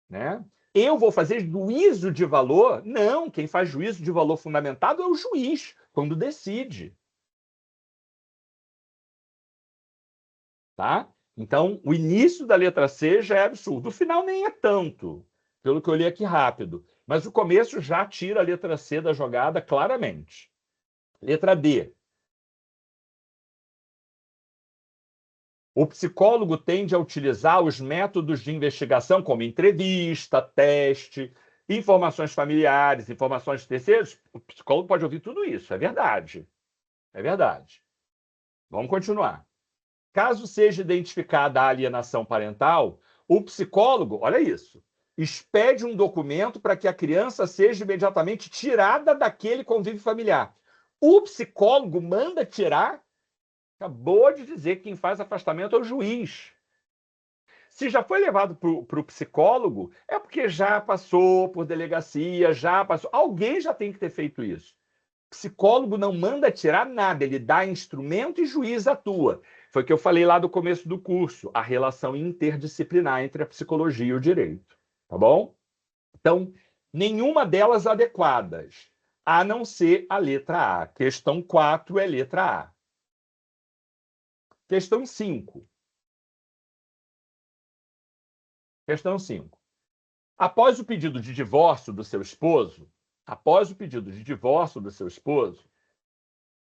Né? Eu vou fazer juízo de valor? Não, quem faz juízo de valor fundamentado é o juiz, quando decide. Tá? Então, o início da letra C já é absurdo. O final nem é tanto, pelo que eu li aqui rápido. Mas o começo já tira a letra C da jogada claramente. Letra D. O psicólogo tende a utilizar os métodos de investigação como entrevista, teste, informações familiares, informações de terceiros. O psicólogo pode ouvir tudo isso, é verdade. É verdade. Vamos continuar. Caso seja identificada a alienação parental, o psicólogo, olha isso, expede um documento para que a criança seja imediatamente tirada daquele convívio familiar. O psicólogo manda tirar? Acabou de dizer que quem faz afastamento é o juiz. Se já foi levado para o psicólogo, é porque já passou por delegacia, já passou. Alguém já tem que ter feito isso. O psicólogo não manda tirar nada, ele dá instrumento e juiz atua. Foi o que eu falei lá do começo do curso, a relação interdisciplinar entre a psicologia e o direito. Tá bom? Então, nenhuma delas adequadas, a não ser a letra A. Questão 4 é letra A. Questão 5. Questão 5. Após o pedido de divórcio do seu esposo,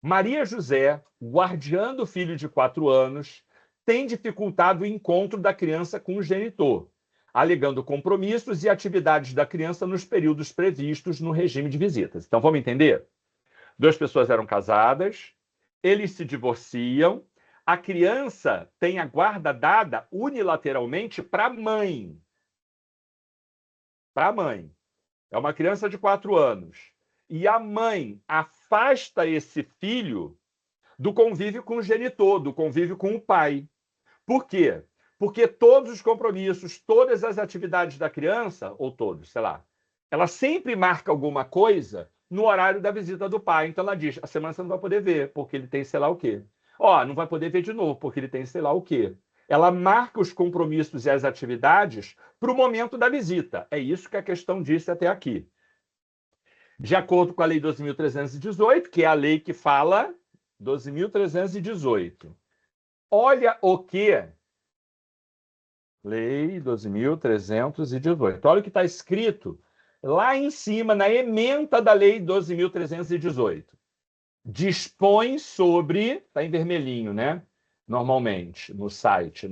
Maria José, guardiã do filho de 4 anos, tem dificultado o encontro da criança com o genitor, alegando compromissos e atividades da criança nos períodos previstos no regime de visitas. Então, vamos entender? 2 pessoas eram casadas, eles se divorciam, a criança tem a guarda dada unilateralmente para a mãe. Para a mãe. É uma criança de 4 anos. E a mãe afasta esse filho do convívio com o genitor, do convívio com o pai. Por quê? Porque todos os compromissos, todas as atividades da criança, ou todos, sei lá, ela sempre marca alguma coisa no horário da visita do pai. Então ela diz, a semana você não vai poder ver, porque ele tem sei lá o quê. Não vai poder ver de novo, porque ele tem sei lá o quê. Ela marca os compromissos e as atividades para o momento da visita. É isso que a questão disse até aqui. De acordo com a Lei 12.318, que é a lei que fala 12.318. Olha o que? Lei 12.318. Olha o que está escrito lá em cima, na ementa da Lei 12.318. Dispõe sobre... Está em vermelhinho, né? Normalmente, no site.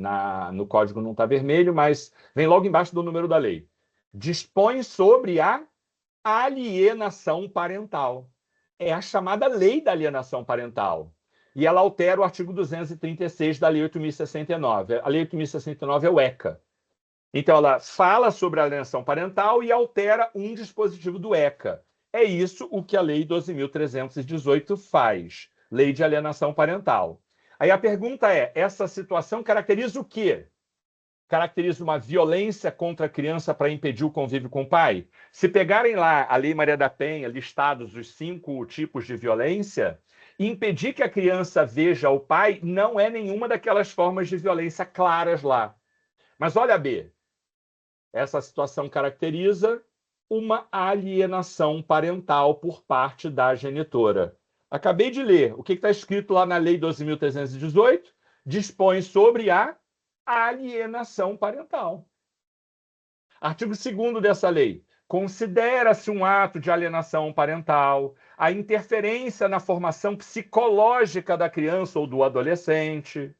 No código não está vermelho, mas vem logo embaixo do número da lei. Dispõe sobre a alienação parental. É a chamada lei da alienação parental. E ela altera o artigo 236 da Lei 8.069. A Lei 8.069 é o ECA. Então, ela fala sobre a alienação parental e altera um dispositivo do ECA. É isso o que a Lei 12.318 faz. Lei de alienação parental. Aí a pergunta é, essa situação caracteriza o quê? Caracteriza uma violência contra a criança para impedir o convívio com o pai? Se pegarem lá a Lei Maria da Penha, listados os 5 tipos de violência, impedir que a criança veja o pai não é nenhuma daquelas formas de violência claras lá. Mas olha, B, essa situação caracteriza uma alienação parental por parte da genitora. Acabei de ler. O que está escrito lá na Lei 12.318? Dispõe sobre a alienação parental. Artigo 2º dessa lei. Considera-se um ato de alienação parental a interferência na formação psicológica da criança ou do adolescente,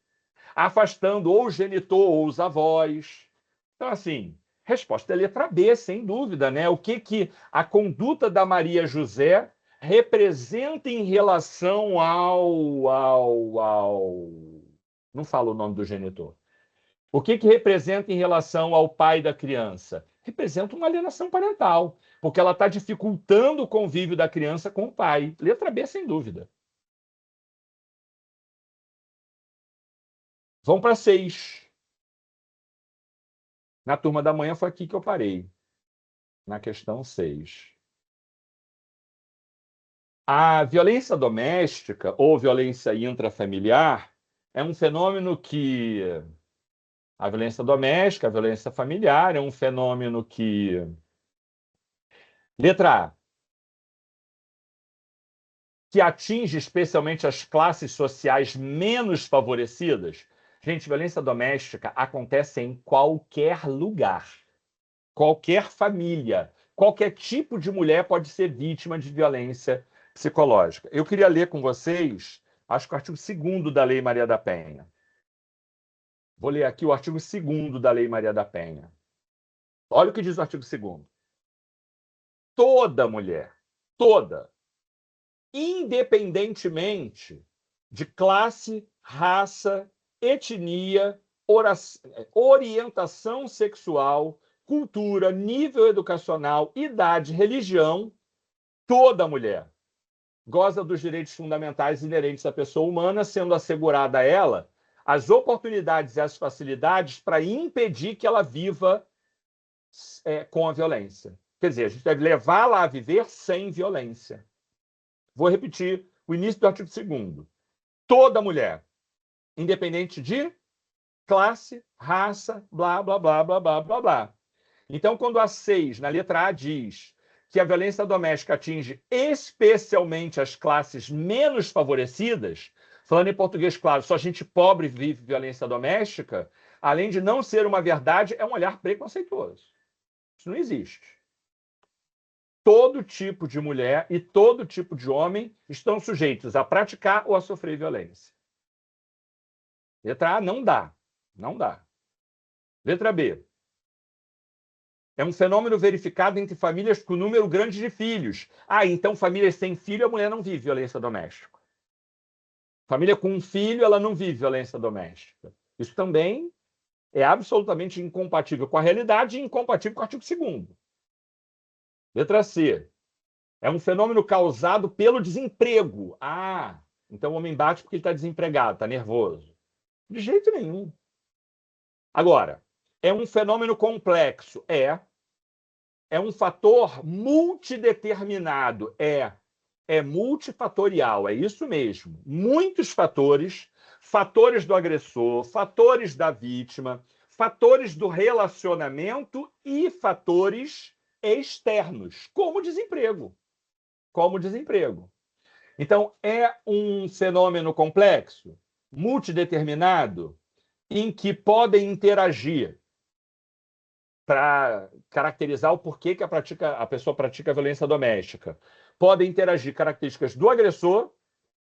afastando ou o genitor ou os avós. Então, assim, resposta é letra B, sem dúvida, né? O que a conduta da Maria José representa em relação Não falo o nome do genitor. O que representa em relação ao pai da criança? Representa uma alienação parental, porque ela está dificultando o convívio da criança com o pai. Letra B, sem dúvida. Vamos para 6. Na turma da manhã foi aqui que eu parei, na questão 6. A violência doméstica ou violência intrafamiliar é um fenômeno que... A violência doméstica, a violência familiar é um fenômeno que... Letra A. Que atinge especialmente as classes sociais menos favorecidas. Gente, violência doméstica acontece em qualquer lugar, qualquer família, qualquer tipo de mulher pode ser vítima de violência psicológica. Eu queria ler com vocês, acho que o artigo 2º da Lei Maria da Penha. Vou ler aqui o artigo 2º da Lei Maria da Penha. Olha o que diz o artigo 2º. Toda mulher, toda, independentemente de classe, raça, etnia, orientação sexual, cultura, nível educacional, idade, religião, toda mulher goza dos direitos fundamentais inerentes à pessoa humana, sendo assegurada a ela as oportunidades e as facilidades para impedir que ela viva com a violência. Quer dizer, a gente deve levá-la a viver sem violência. Vou repetir o início do artigo 2º. Toda mulher, independente de classe, raça, blá, blá, blá, blá, blá, blá, blá. Então, quando a 6, na letra A, diz que a violência doméstica atinge especialmente as classes menos favorecidas, falando em português claro, só gente pobre vive violência doméstica, além de não ser uma verdade, é um olhar preconceituoso. Isso não existe. Todo tipo de mulher e todo tipo de homem estão sujeitos a praticar ou a sofrer violência. Letra A, não dá. Não dá. Letra B. É um fenômeno verificado entre famílias com número grande de filhos. Ah, então famílias sem filho, a mulher não vive violência doméstica. Família com um filho, ela não vive violência doméstica. Isso também é absolutamente incompatível com a realidade e incompatível com o artigo 2º. Letra C. É um fenômeno causado pelo desemprego. Ah, então o homem bate porque ele está desempregado, está nervoso. De jeito nenhum. Agora, é um fenômeno complexo? É um fator multideterminado? É multifatorial, é isso mesmo. Muitos fatores, fatores do agressor, fatores da vítima, fatores do relacionamento e fatores externos, como desemprego. Como desemprego. Então, é um fenômeno complexo, multideterminado, em que podem interagir para caracterizar o porquê que a pessoa pratica a violência doméstica. Podem interagir características do agressor,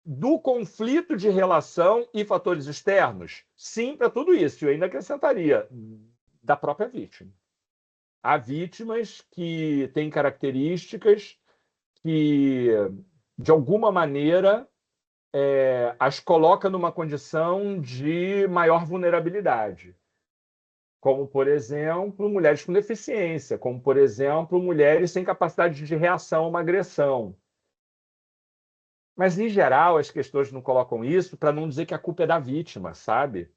do conflito de relação e fatores externos. Sim, para tudo isso. Eu ainda acrescentaria da própria vítima. Há vítimas que têm características que, de alguma maneira, as coloca numa condição de maior vulnerabilidade. Como, por exemplo, mulheres com deficiência, como, por exemplo, mulheres sem capacidade de reação a uma agressão. Mas, em geral, as questões não colocam isso para não dizer que a culpa é da vítima, sabe?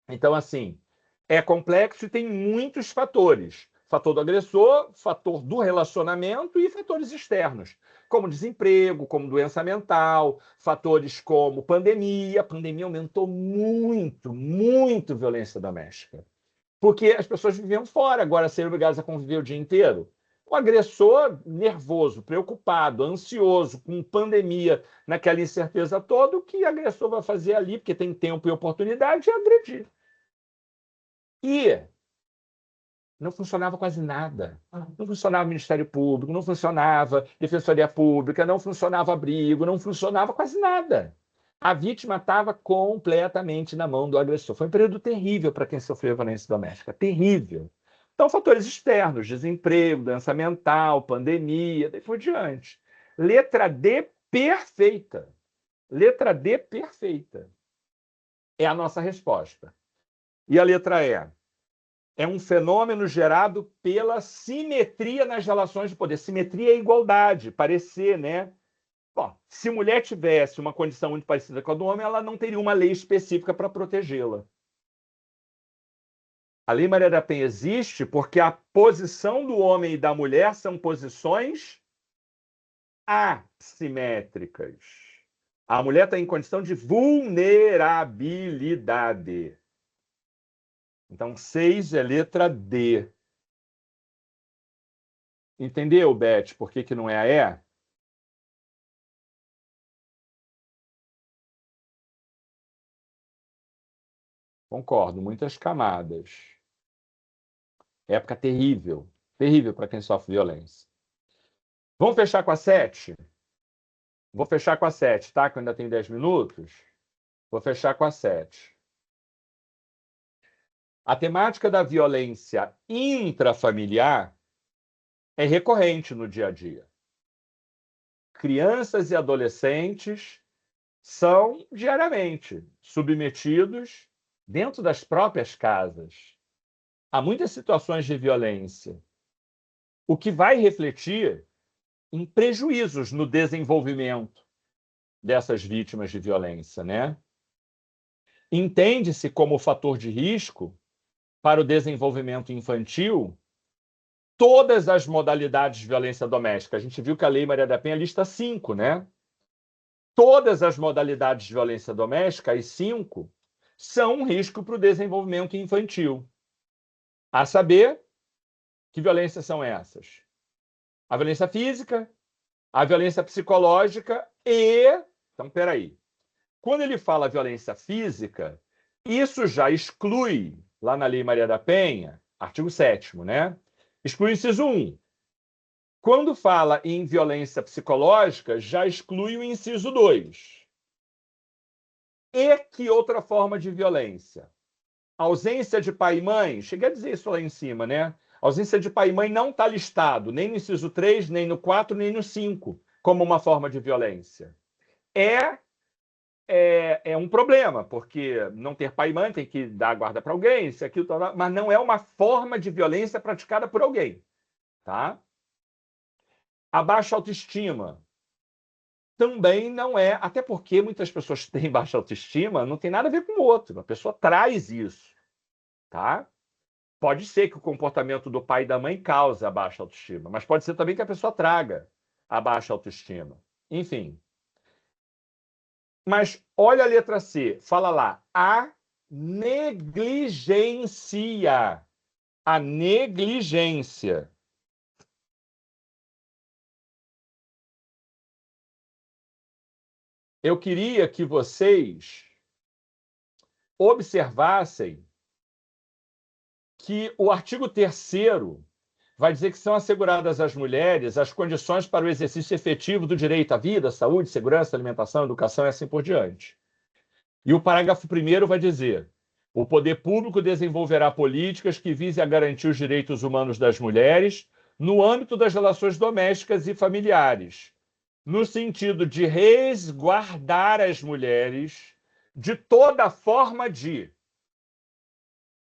Então, assim, é complexo e tem muitos fatores. Fator do agressor, fator do relacionamento e fatores externos, como desemprego, como doença mental, fatores como pandemia. A pandemia aumentou muito, muito violência doméstica. Porque as pessoas viviam fora, agora serem obrigadas a conviver o dia inteiro. O agressor nervoso, preocupado, ansioso, com pandemia, naquela incerteza toda, o que o agressor vai fazer ali, porque tem tempo e oportunidade, é agredir. E não funcionava quase nada. Não funcionava o Ministério Público, não funcionava Defensoria Pública, não funcionava abrigo, não funcionava quase nada. A vítima estava completamente na mão do agressor. Foi um período terrível para quem sofreu violência doméstica. Terrível. Então, fatores externos, desemprego, doença mental, pandemia, daí por diante. Letra D, perfeita. Letra D, perfeita. É a nossa resposta. E a letra E? É um fenômeno gerado pela simetria nas relações de poder. Simetria é igualdade, parecer, né? Bom, se mulher tivesse uma condição muito parecida com a do homem, ela não teria uma lei específica para protegê-la. A Lei Maria da Penha existe porque a posição do homem e da mulher são posições assimétricas. A mulher está em condição de vulnerabilidade. Então, 6 é letra D. Entendeu, Beth, por que não é a E? Concordo, muitas camadas. Época terrível. Terrível para quem sofre violência. Vamos fechar com a 7? Vou fechar com a 7, tá? Que eu ainda tenho 10 minutos. Vou fechar com a 7. A temática da violência intrafamiliar é recorrente no dia a dia. Crianças e adolescentes são diariamente submetidos dentro das próprias casas. Há muitas situações de violência, o que vai refletir em prejuízos no desenvolvimento dessas vítimas de violência, né? Entende-se como fator de risco para o desenvolvimento infantil todas as modalidades de violência doméstica. A gente viu que a Lei Maria da Penha lista 5, né? Todas as modalidades de violência doméstica, as 5, são um risco para o desenvolvimento infantil. A saber, que violências são essas? A violência física, a violência psicológica e... Então, peraí. Quando ele fala violência física, isso já exclui, lá na Lei Maria da Penha, artigo 7º, né? Exclui o inciso 1. Quando fala em violência psicológica, já exclui o inciso 2. E que outra forma de violência? Ausência de pai e mãe, cheguei a dizer isso lá em cima, né? Ausência de pai e mãe não está listado, nem no inciso 3, nem no 4, nem no 5, como uma forma de violência. É um problema, porque não ter pai e mãe tem que dar guarda para alguém, isso, aquilo, mas não é uma forma de violência praticada por alguém. Tá? A baixa autoestima também não é, até porque muitas pessoas têm baixa autoestima, não tem nada a ver com o outro, a pessoa traz isso. Tá? Pode ser que o comportamento do pai e da mãe cause a baixa autoestima, mas pode ser também que a pessoa traga a baixa autoestima. Enfim. Mas olha a letra C, fala lá, a negligência. A negligência. Eu queria que vocês observassem que o artigo 3º vai dizer que são asseguradas às mulheres as condições para o exercício efetivo do direito à vida, saúde, segurança, alimentação, educação e assim por diante. E o parágrafo 1º vai dizer: o poder público desenvolverá políticas que visem a garantir os direitos humanos das mulheres no âmbito das relações domésticas e familiares, no sentido de resguardar as mulheres de toda forma de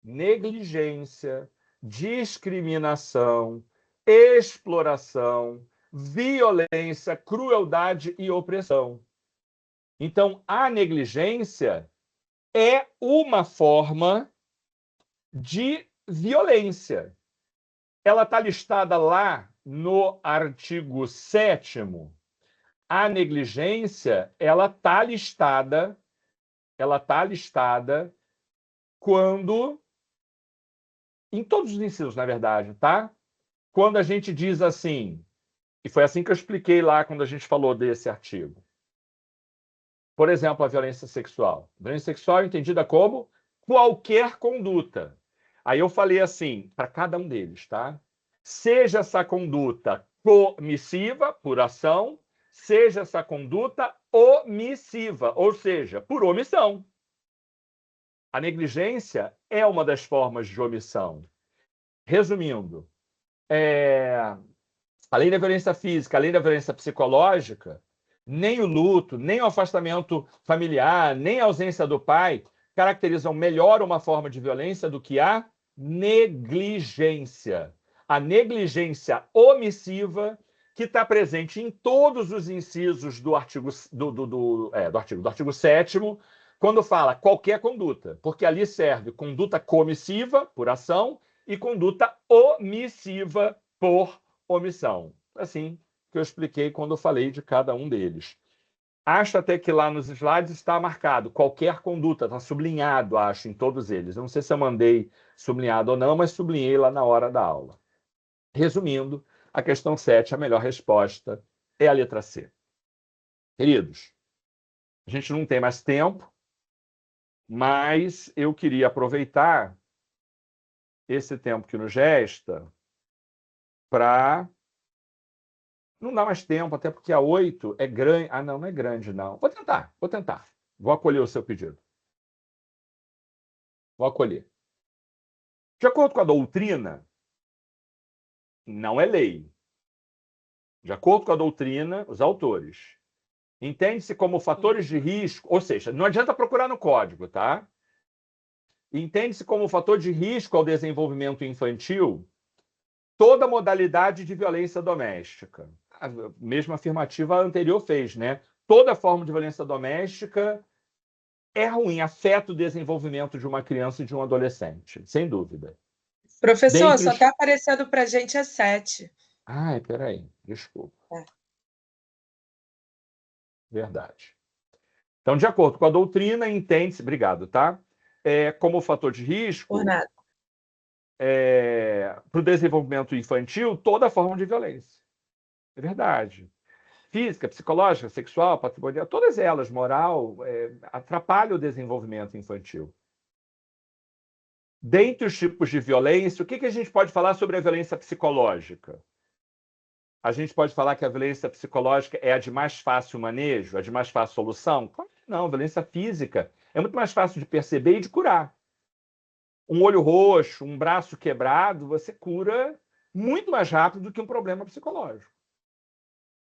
negligência, discriminação, exploração, violência, crueldade e opressão. Então, a negligência é uma forma de violência. Ela está listada lá no artigo 7º. A negligência, ela está listada quando, em todos os incisos, na verdade, tá? Quando a gente diz assim, e foi assim que eu expliquei lá quando a gente falou desse artigo. Por exemplo, a violência sexual. Violência sexual é entendida como qualquer conduta. Aí eu falei assim, para cada um deles, tá? Seja essa conduta comissiva, por ação, seja essa conduta omissiva, ou seja, por omissão. A negligência é uma das formas de omissão. Resumindo, além da violência física, além da violência psicológica, nem o luto, nem o afastamento familiar, nem a ausência do pai caracterizam melhor uma forma de violência do que a negligência. A negligência omissiva, que está presente em todos os incisos do artigo 7º, quando fala qualquer conduta, porque ali serve conduta comissiva, por ação, e conduta omissiva, por omissão. Assim que eu expliquei quando eu falei de cada um deles. Acho até que lá nos slides está marcado qualquer conduta, está sublinhado, acho, em todos eles. Eu não sei se eu mandei sublinhado ou não, mas sublinhei lá na hora da aula. Resumindo, a questão 7, a melhor resposta é a letra C. Queridos, a gente não tem mais tempo, mas eu queria aproveitar esse tempo que nos resta para... Não dá mais tempo, até porque a 8 é grande. Ah, não é grande, não. Vou tentar. Vou acolher o seu pedido. Vou acolher. De acordo com a doutrina, não é lei. De acordo com a doutrina, os autores, entende-se como fatores de risco, ou seja, não adianta procurar no código, tá? Entende-se como fator de risco ao desenvolvimento infantil toda modalidade de violência doméstica. A mesma afirmativa anterior fez, né? Toda forma de violência doméstica é ruim, afeta o desenvolvimento de uma criança e de um adolescente, sem dúvida. Professor, só está aparecendo para a gente a 7. Ai, peraí, desculpa. Verdade. Então, de acordo com a doutrina, entende-se, obrigado, tá? Como fator de risco Por nada. Para o desenvolvimento infantil, toda forma de violência. É verdade. Física, psicológica, sexual, patrimonial, todas elas, moral, atrapalham o desenvolvimento infantil. Dentre os tipos de violência, o que a gente pode falar sobre a violência psicológica? A gente pode falar que a violência psicológica é a de mais fácil manejo, a de mais fácil solução? Claro que não. A violência física é muito mais fácil de perceber e de curar. Um olho roxo, um braço quebrado, você cura muito mais rápido do que um problema psicológico.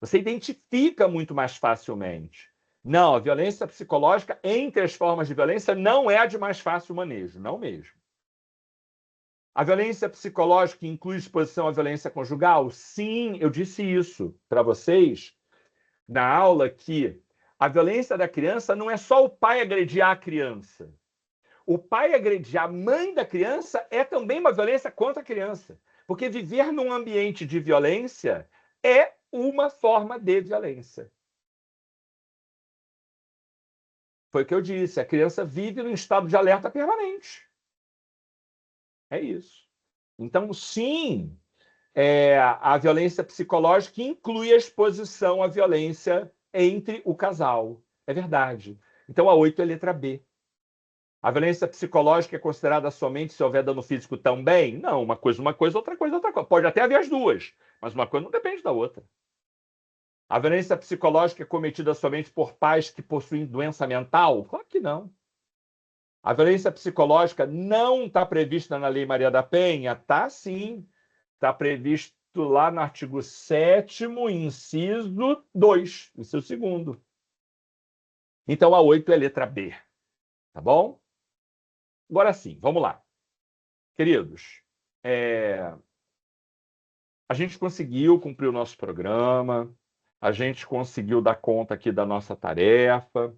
Você identifica muito mais facilmente. Não, a violência psicológica, entre as formas de violência, não é a de mais fácil manejo, não mesmo. A violência psicológica inclui exposição à violência conjugal? Sim, eu disse isso para vocês na aula, que a violência da criança não é só o pai agredir a criança. O pai agredir a mãe da criança é também uma violência contra a criança. Porque viver num ambiente de violência é uma forma de violência. Foi o que eu disse, a criança vive num estado de alerta permanente. É isso. Então, sim, a violência psicológica inclui a exposição à violência entre o casal. É verdade. Então, a 8 é letra B. A violência psicológica é considerada somente se houver dano físico também? Não, uma coisa, outra coisa, outra coisa. Pode até haver as duas, mas uma coisa não depende da outra. A violência psicológica é cometida somente por pais que possuem doença mental? Claro que não. A violência psicológica não está prevista na Lei Maria da Penha? Está sim. Está previsto lá no artigo 7º, inciso 2, o seu segundo. Então, a 8 é letra B. Tá bom? Agora sim, vamos lá. Queridos, a gente conseguiu cumprir o nosso programa, a gente conseguiu dar conta aqui da nossa tarefa.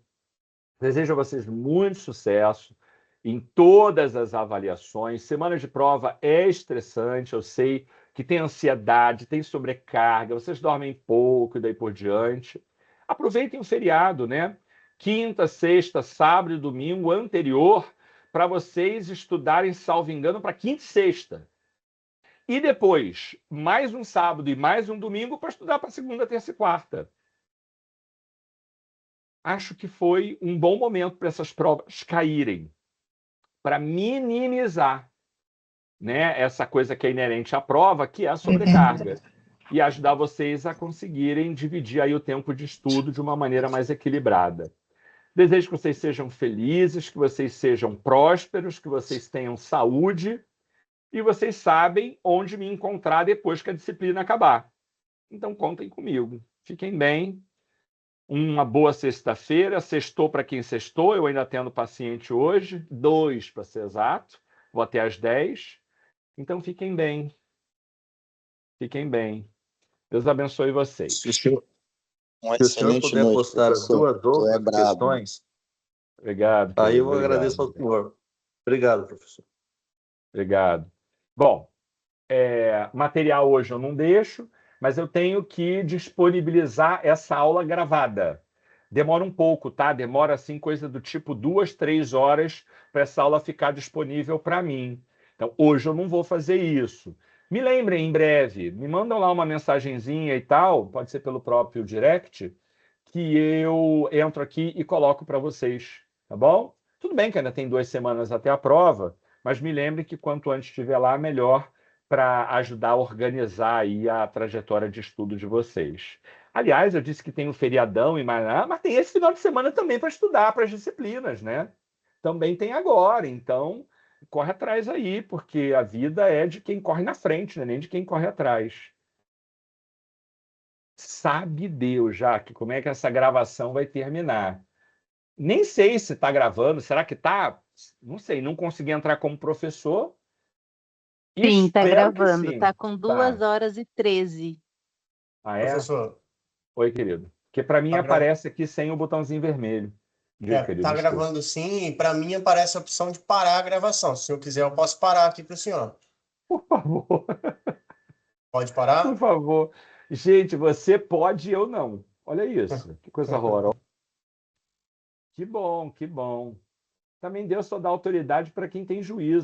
Desejo a vocês muito sucesso em todas as avaliações. Semana de prova é estressante, eu sei que tem ansiedade, tem sobrecarga, vocês dormem pouco e daí por diante. Aproveitem o feriado, né? Quinta, sexta, sábado e domingo anterior, para vocês estudarem, salvo engano, para quinta e sexta. E depois, mais um sábado e mais um domingo para estudar para segunda, terça e quarta. Acho que foi um bom momento para essas provas caírem, para minimizar né, essa coisa que é inerente à prova, que é a sobrecarga, e ajudar vocês a conseguirem dividir aí o tempo de estudo de uma maneira mais equilibrada. Desejo que vocês sejam felizes, que vocês sejam prósperos, que vocês tenham saúde, e vocês sabem onde me encontrar depois que a disciplina acabar. Então, contem comigo. Fiquem bem. Uma boa sexta-feira. Sextou para quem sextou. Eu ainda atendo paciente hoje. 2, para ser exato. Vou até às 10. Então, fiquem bem. Fiquem bem. Deus abençoe vocês. Se o senhor puder postar as duas outras questões... Obrigado. Aí eu agradeço ao senhor. Obrigado, professor. Obrigado. Bom, material hoje eu não deixo, mas eu tenho que disponibilizar essa aula gravada. Demora um pouco, tá? Demora, assim, coisa do tipo 2, 3 horas para essa aula ficar disponível para mim. Então, hoje eu não vou fazer isso. Me lembrem em breve, me mandam lá uma mensagenzinha e tal, pode ser pelo próprio direct, que eu entro aqui e coloco para vocês, tá bom? Tudo bem que ainda tem 2 semanas até a prova, mas me lembre que quanto antes estiver lá, melhor para ajudar a organizar aí a trajetória de estudo de vocês. Aliás, eu disse que tem um feriadão, mas tem esse final de semana também para estudar para as disciplinas, né? Também tem agora, então corre atrás aí, porque a vida é de quem corre na frente, né? Nem de quem corre atrás. Sabe Deus já que como é que essa gravação vai terminar. Nem sei se está gravando, será que está? Não sei, não consegui entrar como professor. Sim, está Espero que gravando, sim. está com 2h13. Ah, é? Professor, Oi, querido. Porque para mim Tá aparece aqui sem o botãozinho vermelho. Diga, querido, tá desculpa. gravando sim, e para mim aparece a opção de parar a gravação. Se o senhor quiser, eu posso parar aqui para o senhor. Por favor. Pode parar? Por favor. Gente, você pode e eu não. Olha isso. Que coisa horrorosa. Que bom, que bom. Também Deus só dá autoridade para quem tem juízo.